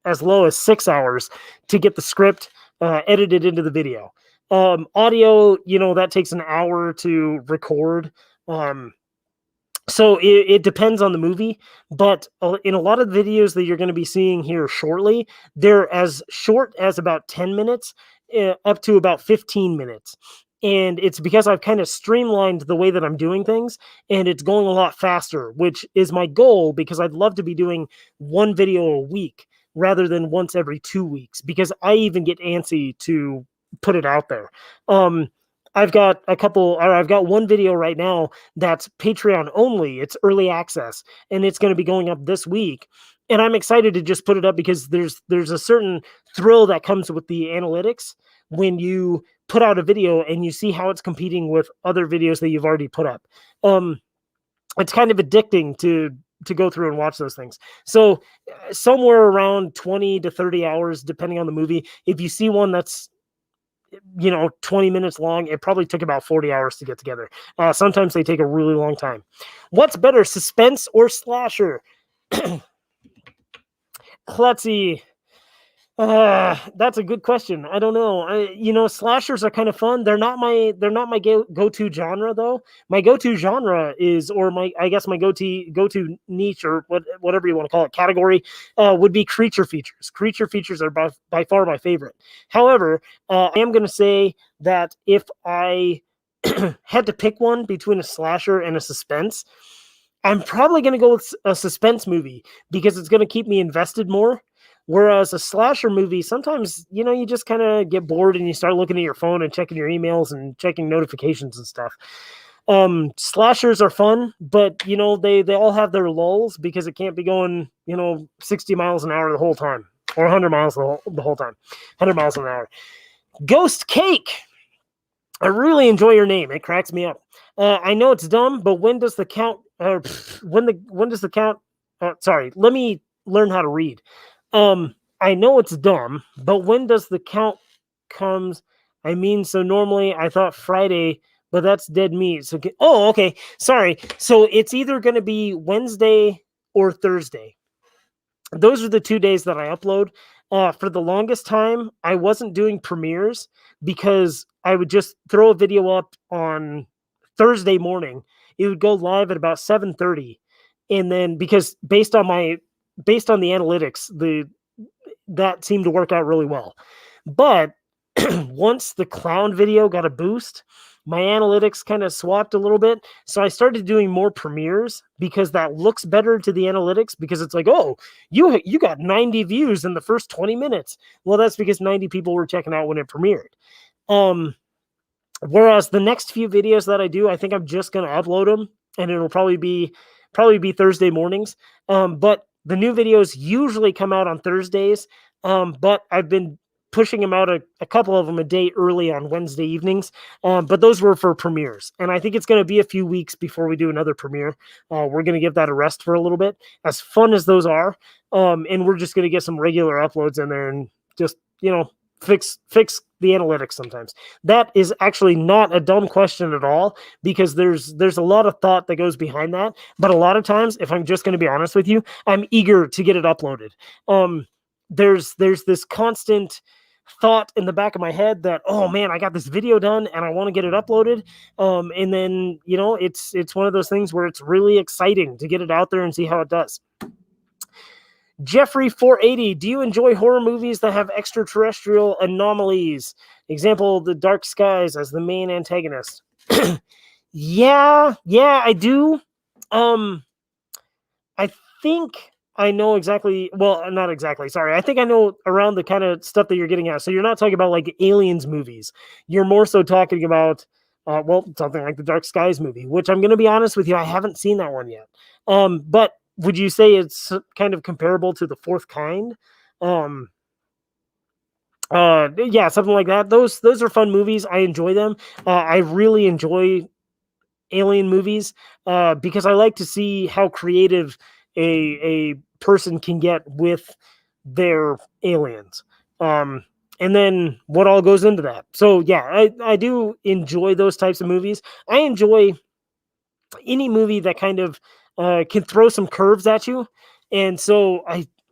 as low as 6 hours to get the script edited into the video. Audio, that takes an hour to record. So it depends on the movie, but in a lot of videos that you're going to be seeing here shortly, they're as short as about 10 minutes up to about 15 minutes. And it's because I've kind of streamlined the way that I'm doing things, and it's going a lot faster, which is my goal, because I'd love to be doing one video a week rather than once every 2 weeks, because I even get antsy to put it out there. I've got one video right now that's Patreon only. It's early access, and it's going to be going up this week. And I'm excited to just put it up because there's a certain thrill that comes with the analytics when you put out a video and you see how it's competing with other videos that you've already put up. It's kind of addicting to go through and watch those things. So somewhere around 20 to 30 hours, depending on the movie. If you see one that's 20 minutes long, it probably took about 40 hours to get together. Sometimes they take a really long time. What's better, suspense or slasher? Klutzy. That's a good question. I don't know. Slashers are kind of fun. They're not my go-to genre though. My go-to genre is, or I guess my go-to niche, or whatever you want to call it, category, would be creature features. Creature features are by far my favorite. However, I am going to say that if I had to pick one between a slasher and a suspense, I'm probably going to go with a suspense movie because it's going to keep me invested more. Whereas a slasher movie, sometimes, you just kind of get bored and you start looking at your phone and checking your emails and checking notifications and stuff. Slashers are fun, but they all have their lulls because it can't be going 60 miles an hour the whole time, or 100 miles the whole time, 100 miles an hour. Ghost Cake. I really enjoy your name. It cracks me up. I know it's dumb, but when does the count? When does the count? Sorry, let me learn how to read. I know it's dumb, but when does the count comes? I mean, so normally I thought Friday, but that's dead meat. So, okay. Sorry. So it's either going to be Wednesday or Thursday. Those are the 2 days that I upload. For the longest time, I wasn't doing premieres because I would just throw a video up on Thursday morning. It would go live at about 7:30, and then because based on the analytics, that seemed to work out really well. But once the clown video got a boost, my analytics kind of swapped a little bit. So I started doing more premieres because that looks better to the analytics, because it's like, oh, you got 90 views in the first 20 minutes. Well, that's because 90 people were checking out when it premiered. Whereas the next few videos that I do, I think I'm just going to upload them, and it'll probably be Thursday mornings. But the new videos usually come out on Thursdays. But I've been pushing them out a couple of them a day early on Wednesday evenings. But those were for premieres. And I think it's going to be a few weeks before we do another premiere. We're going to give that a rest for a little bit, as fun as those are. And we're just going to get some regular uploads in there and just, fix the analytics sometimes. That is actually not a dumb question at all, because there's a lot of thought that goes behind that. But a lot of times, if I'm just going to be honest with you, I'm eager to get it uploaded. There's this constant thought in the back of my head that, oh man, I got this video done and I want to get it uploaded. And then, it's one of those things where it's really exciting to get it out there and see how it does. Jeffrey 480, do you enjoy horror movies that have extraterrestrial anomalies? Example, the Dark Skies as the main antagonist. Yeah, I do. I think I know exactly. Well, not exactly. Sorry. I think I know around the kind of stuff that you're getting at. So you're not talking about like Aliens movies. You're more so talking about, something like the Dark Skies movie, which I'm going to be honest with you, I haven't seen that one yet. But would you say it's kind of comparable to The Fourth Kind? Yeah, something like that. Those are fun movies. I enjoy them. I really enjoy alien movies because I like to see how creative a person can get with their aliens. And then what all goes into that. So yeah, I do enjoy those types of movies. I enjoy any movie that kind of can throw some curves at you. And so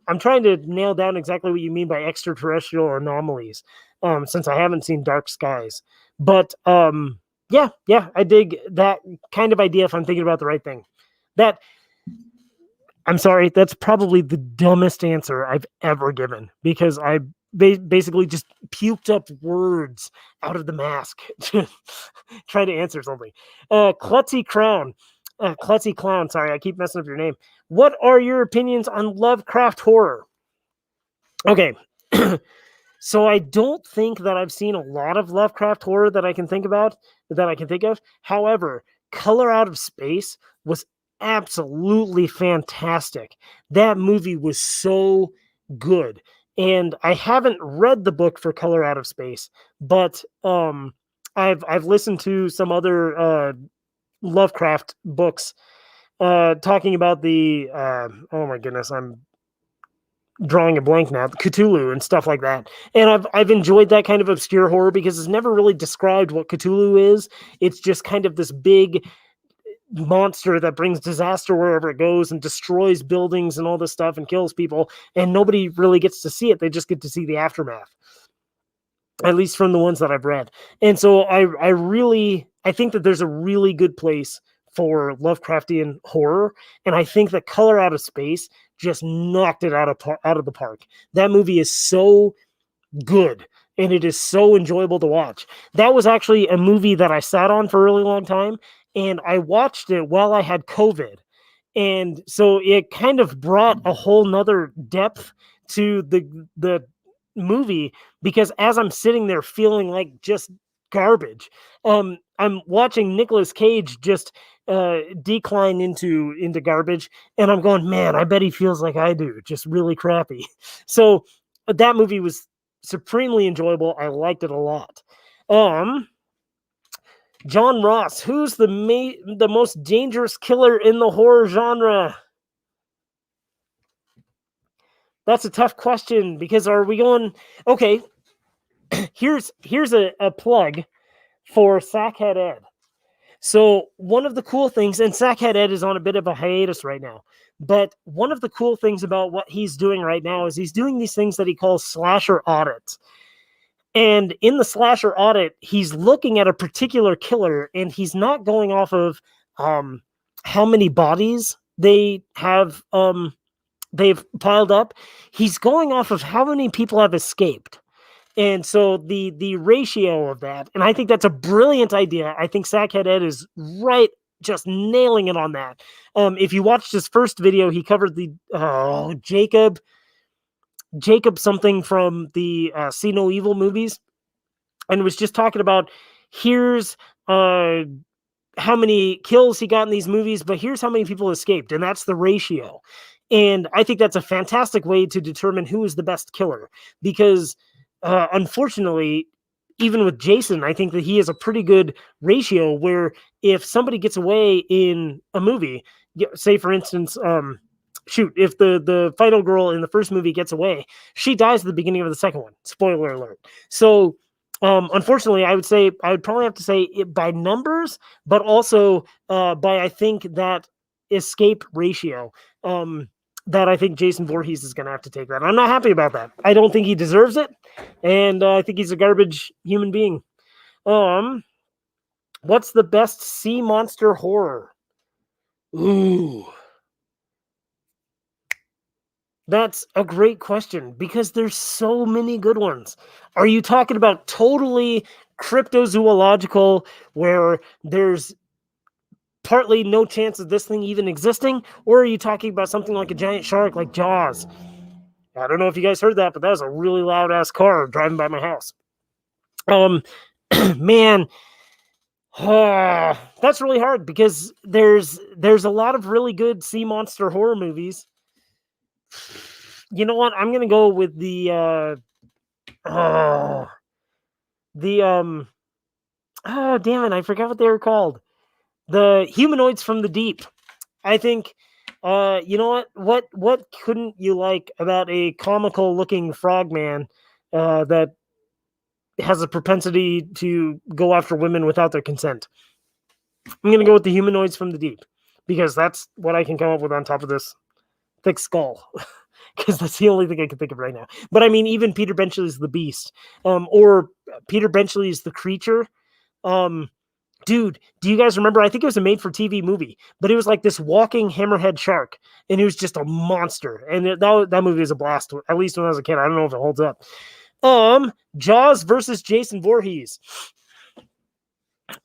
I'm trying to nail down exactly what you mean by extraterrestrial anomalies, since I haven't seen Dark Skies. But yeah, I dig that kind of idea if I'm thinking about the right thing. I'm sorry, that's probably the dumbest answer I've ever given, because I basically just puked up words out of the mask to try to answer something. Klutzy Clown, sorry, I keep messing up your name. What are your opinions on Lovecraft horror? Okay. So I don't think that I've seen a lot of Lovecraft horror that I can think of. However, Color Out of Space was absolutely fantastic. That movie was so good. And I haven't read the book for Color Out of Space, but I've listened to some other Lovecraft books talking about the oh my goodness, I'm drawing a blank now, Cthulhu and stuff like that. And I've enjoyed that kind of obscure horror because it's never really described what Cthulhu is. It's just kind of this big monster that brings disaster wherever it goes and destroys buildings and all this stuff and kills people, and nobody really gets to see it. They just get to see the aftermath, at least from the ones that I've read. And so I think that there's a really good place for Lovecraftian horror, and I think that Color Out of Space just knocked it out of the park. That movie is so good, and it is so enjoyable to watch. That was actually a movie that I sat on for a really long time, and I watched it while I had COVID. And so it kind of brought a whole nother depth to the movie, because as I'm sitting there feeling like just garbage, I'm watching Nicolas Cage just decline into garbage, and I'm going, man, I bet he feels like I do, just really crappy. So that movie was supremely enjoyable. I liked it a lot. John Ross, who's the most dangerous killer in the horror genre? That's a tough question, because are we going... Okay, here's a plug for Sackhead Ed. So one of the cool things, and Sackhead Ed is on a bit of a hiatus right now, but one of the cool things about what he's doing right now is he's doing these things that he calls slasher audits. And in the slasher audit, he's looking at a particular killer, and he's not going off of how many bodies they have they've piled up. He's going off of how many people have escaped. And so the ratio of that, and I think that's a brilliant idea. I think Sackhead Ed is right, just nailing it on that. If you watched his first video, he covered the Jacob something from the See No Evil movies, and was just talking about, here's how many kills he got in these movies, but here's how many people escaped, and that's the ratio. And I think that's a fantastic way to determine who is the best killer, because unfortunately, even with Jason, I think that he has a pretty good ratio where if somebody gets away in a movie, say for instance, if the final girl in the first movie gets away, she dies at the beginning of the second one. Spoiler alert. So unfortunately, I would probably have to say it by numbers, but also by, I think, that escape ratio. That I think Jason Voorhees is going to have to take that. I'm not happy about that. I don't think he deserves it, and I think he's a garbage human being. What's the best sea monster horror? Ooh. That's a great question, because there's so many good ones. Are you talking about totally cryptozoological, where there's partly no chance of this thing even existing? Or are you talking about something like a giant shark like Jaws? I don't know if you guys heard that, but that was a really loud ass car driving by my house. Man, that's really hard, because there's a lot of really good sea monster horror movies. You know what? I'm gonna go with the damn it, I forgot what they were called. The Humanoids from the Deep. I think, you know what couldn't you like about a comical looking frogman that has a propensity to go after women without their consent? I'm going to go with the Humanoids from the Deep, because that's what I can come up with on top of this thick skull. Because that's the only thing I can think of right now. But I mean, even Peter Benchley's The Beast, or Peter Benchley's The Creature. Dude, do you guys remember? I think it was a made-for-TV movie, but it was like this walking hammerhead shark, and it was just a monster. And that movie was a blast, at least when I was a kid. I don't know if it holds up. Jaws versus Jason Voorhees.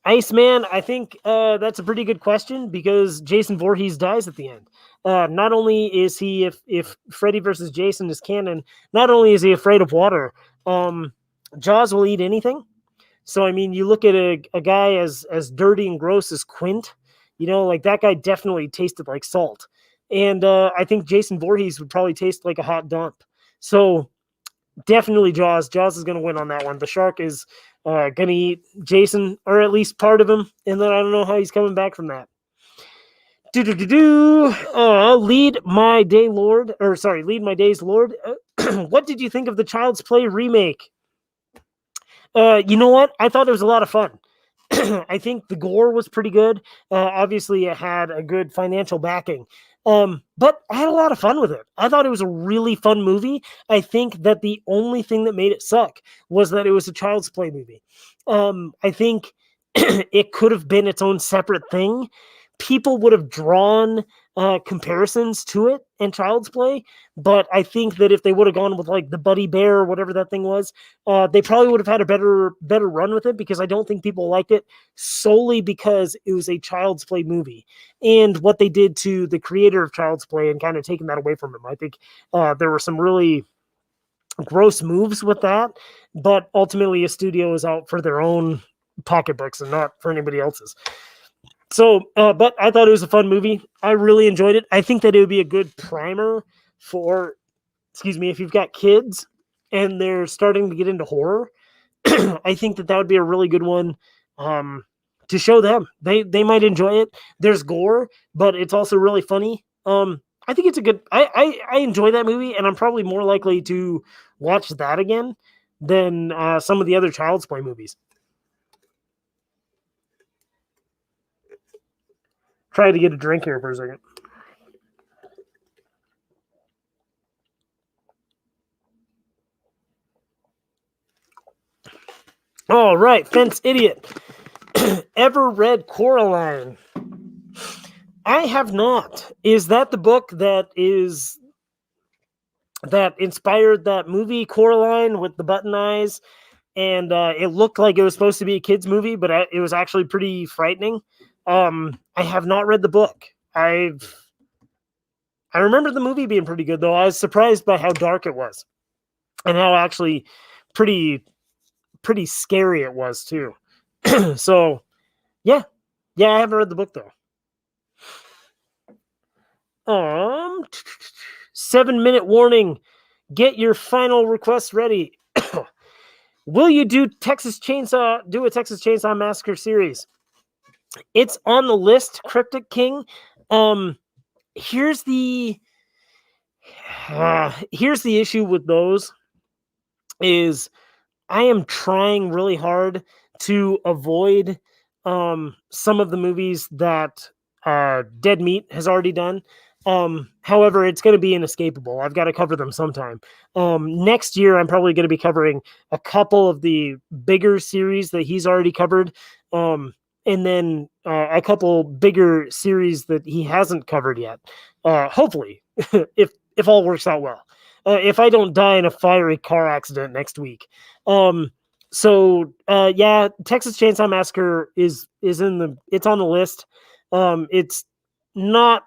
Iceman, I think that's a pretty good question, because Jason Voorhees dies at the end. Not only is he, if Freddy versus Jason is canon, not only is he afraid of water, Jaws will eat anything. So, I mean, you look at a guy as dirty and gross as Quint, like that guy definitely tasted like salt. And I think Jason Voorhees would probably taste like a hot dump. So, definitely Jaws. Jaws is going to win on that one. The shark is going to eat Jason, or at least part of him. And then I don't know how he's coming back from that. Lead My Days Lord. What did you think of the Child's Play remake? You know what? I thought it was a lot of fun. I think the gore was pretty good. Obviously, it had a good financial backing. But I had a lot of fun with it. I thought it was a really fun movie. I think that the only thing that made it suck was that it was a Child's Play movie. I think it could have been its own separate thing. People would have drawn comparisons to it in Child's Play, but I think that if they would have gone with like the Buddy Bear or whatever that thing was, they probably would have had a better run with it, because I don't think people liked it solely because it was a Child's Play movie and what they did to the creator of Child's Play and kind of taking that away from him. I think there were some really gross moves with that, but ultimately a studio is out for their own pocketbooks and not for anybody else's. So, but I thought it was a fun movie. I really enjoyed it. I think that it would be a good primer for, if you've got kids and they're starting to get into horror. I think that would be a really good one to show them. They might enjoy it. There's gore, but it's also really funny. I think it's a good. I enjoy that movie, and I'm probably more likely to watch that again than some of the other Child's Play movies. Try to get a drink here for a second. All right, Fence Idiot. Ever read Coraline? I have not. Is that the book that inspired that movie Coraline with the button eyes? And it looked like it was supposed to be a kid's movie, but it was actually pretty frightening. I have not read the book. I remember the movie being pretty good, though. I was surprised by how dark it was and how actually pretty scary it was too. So yeah, I haven't read the book though. 7-minute warning. Get your final requests ready. Will you do a Texas Chainsaw Massacre series? It's on the list, Cryptic King. Here's the issue with those is I am trying really hard to avoid some of the movies that Dead Meat has already done. However, it's going to be inescapable. I've got to cover them sometime. Next year, I'm probably going to be covering a couple of the bigger series that he's already covered. And then a couple bigger series that he hasn't covered yet. Hopefully, if all works out well. If I don't die in a fiery car accident next week. So Texas Chainsaw Massacre is it's on the list. It's not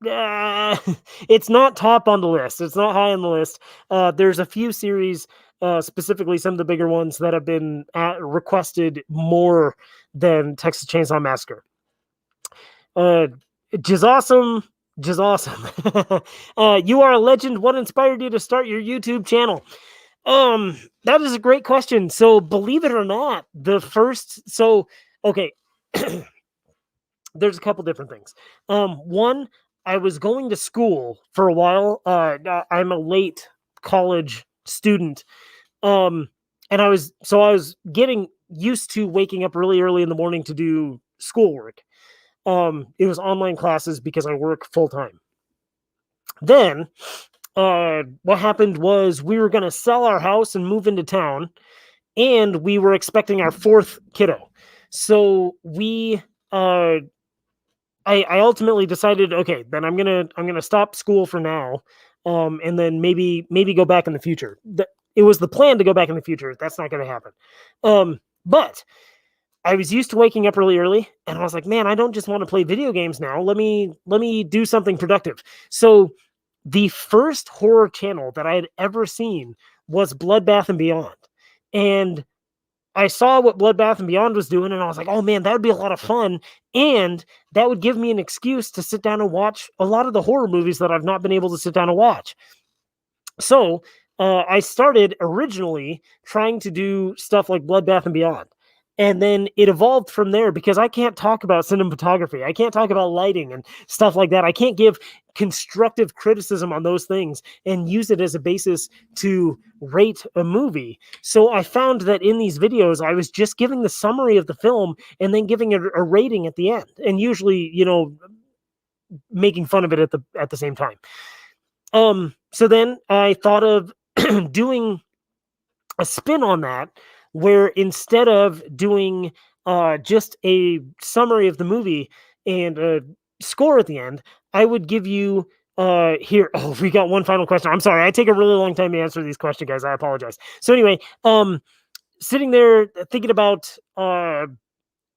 it's not top on the list. It's not high on the list. There's a few series, specifically some of the bigger ones, that have been requested more than Texas Chainsaw Massacre. Just awesome. You are a legend. What inspired you to start your YouTube channel? That is a great question. So believe it or not, okay. There's a couple different things. One, I was going to school for a while. I'm a late college student. And I was getting used to waking up really early in the morning to do schoolwork. It was online classes because I work full time. Then, what happened was we were going to sell our house and move into town, and we were expecting our fourth kiddo. So I ultimately decided, okay, then I'm gonna stop school for now, and then maybe go back in the future. It was the plan to go back in the future. That's not going to happen. But I was used to waking up really early, and I was like, man, I don't just want to play video games now. Let me do something productive. So the first horror channel that I had ever seen was Bloodbath and Beyond, and I saw what Bloodbath and Beyond was doing, and I was like, oh man, that would be a lot of fun. And that would give me an excuse to sit down and watch a lot of the horror movies that I've not been able to sit down and watch. So I started originally trying to do stuff like Bloodbath and Beyond. And then it evolved from there because I can't talk about cinematography. I can't talk about lighting and stuff like that. I can't give constructive criticism on those things and use it as a basis to rate a movie. So I found that in these videos, I was just giving the summary of the film and then giving it a rating at the end, and usually, making fun of it at the same time. So then I thought of doing a spin on that, where instead of doing just a summary of the movie and a score at the end, I would give you here. Oh, we got one final question. I'm sorry, I take a really long time to answer these questions, guys. I apologize. So anyway, sitting there thinking about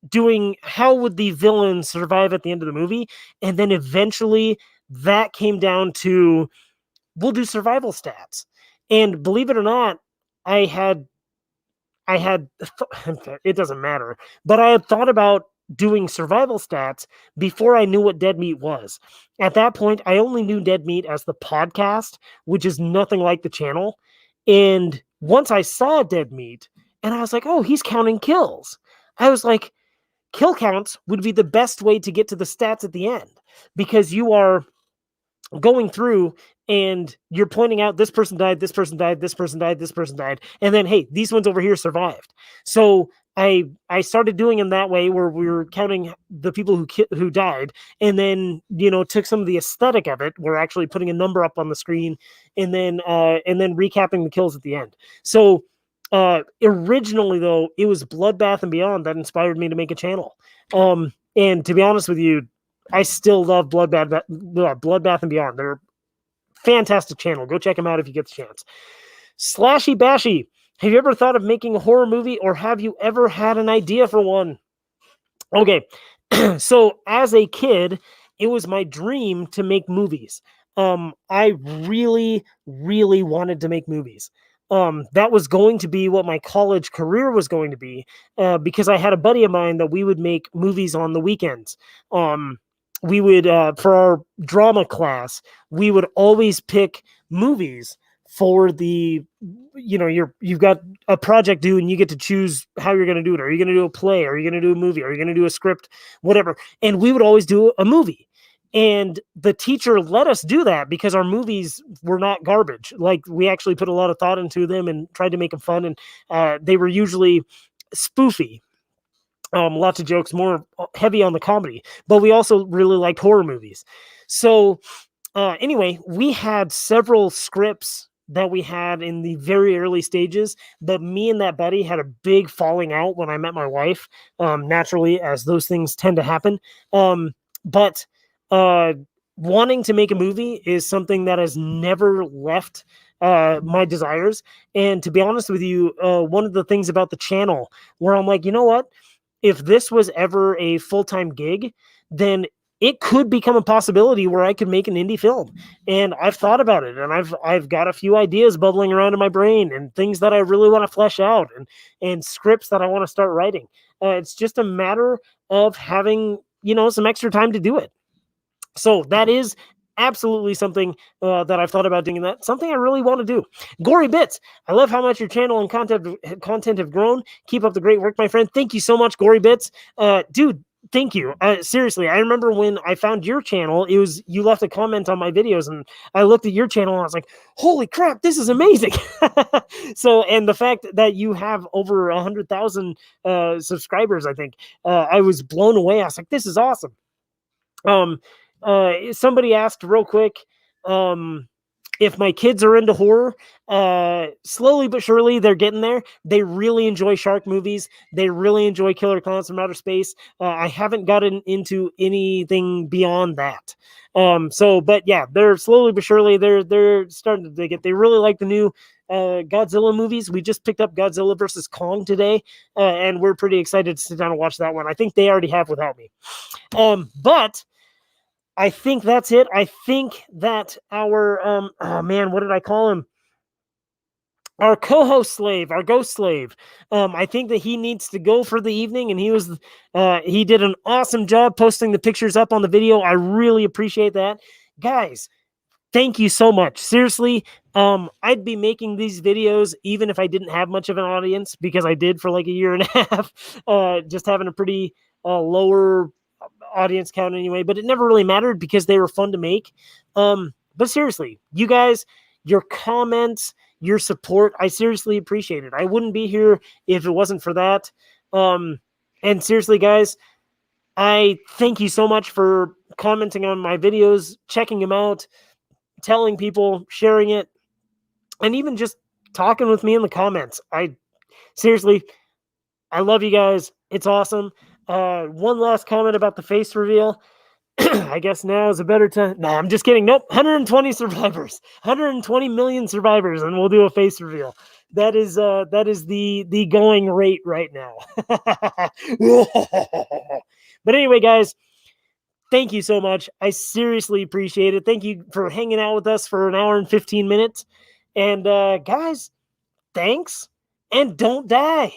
doing how would the villain survive at the end of the movie, and then eventually that came down to we'll do survival stats. And believe it or not, I had it doesn't matter, but I had thought about doing survival stats before I knew what Dead Meat was. At that point, I only knew Dead Meat as the podcast, which is nothing like the channel. And once I saw Dead Meat, and I was like, oh, he's counting kills. I was like, kill counts would be the best way to get to the stats at the end, because you are going through and you're pointing out this person died, this person died, this person died, this person died, and then hey, these ones over here survived. So I started doing them that way, where we were counting the people who died, and then took some of the aesthetic of it. We're actually putting a number up on the screen, and then recapping the kills at the end. So originally, though, it was Bloodbath and Beyond that inspired me to make a channel. And to be honest with you, I still love Bloodbath and Beyond. They're a fantastic channel. Go check them out if you get the chance. Slashy Bashy, have you ever thought of making a horror movie, or have you ever had an idea for one? Okay, so as a kid, it was my dream to make movies. I really, really wanted to make movies. That was going to be what my college career was going to be, because I had a buddy of mine that we would make movies on the weekends. We would, for our drama class, we would always pick movies for the, you've got a project due and you get to choose how you're going to do it. Are you going to do a play? Are you going to do a movie? Are you going to do a script? Whatever. And we would always do a movie. And the teacher let us do that because our movies were not garbage. Like, we actually put a lot of thought into them and tried to make them fun. And they were usually spoofy. Lots of jokes, more heavy on the comedy, but we also really liked horror movies. So anyway, we had several scripts that we had in the very early stages, but me and that buddy had a big falling out when I met my wife, naturally, as those things tend to happen. But wanting to make a movie is something that has never left my desires. And to be honest with you, one of the things about the channel where I'm like, you know what? If this was ever a full-time gig, then it could become a possibility where I could make an indie film. And I've thought about it, and I've got a few ideas bubbling around in my brain, and things that I really want to flesh out, and scripts that I want to start writing. It's just a matter of having, some extra time to do it. So that is absolutely something that I've thought about doing. That something I really want to do. Gory Bits, I love how much your channel and content have grown. Keep up the great work, my friend. Thank you so much, Gory Bits. Dude, thank you. Seriously, I remember when I found your channel, you left a comment on my videos, and I looked at your channel and I was like, holy crap, this is amazing. So, and the fact that you have over 100,000 subscribers, I think, I was blown away. I was like, this is awesome. Somebody asked real quick, if my kids are into horror. Slowly but surely they're getting there. They really enjoy shark movies. They really enjoy Killer Clowns from Outer Space. I haven't gotten into anything beyond that. But yeah, they're slowly but surely they're starting to dig it. They really like the new Godzilla movies. We just picked up Godzilla versus Kong today, and we're pretty excited to sit down and watch that one. I think they already have without me. But I think that's it. I think that our what did I call him? Our co-host slave, our ghost slave. I think that he needs to go for the evening, and he did an awesome job posting the pictures up on the video. I really appreciate that. Guys, thank you so much. Seriously, I'd be making these videos even if I didn't have much of an audience, because I did for like a year and a half, just having a pretty lower audience count anyway, but it never really mattered because they were fun to make. But seriously, you guys, your comments, your support, I seriously appreciate it. I wouldn't be here if it wasn't for that. And seriously, guys, I thank you so much for commenting on my videos, checking them out, telling people, sharing it, and even just talking with me in the comments. Seriously, I love you guys. It's awesome. One last comment about the face reveal. I guess now is a better time. No, I'm just kidding. Nope. 120 survivors, 120 million survivors, and we'll do a face reveal. That is the going rate right now. But anyway, guys, thank you so much. I seriously appreciate it. Thank you for hanging out with us for an hour and 15 minutes. And guys, thanks, and don't die.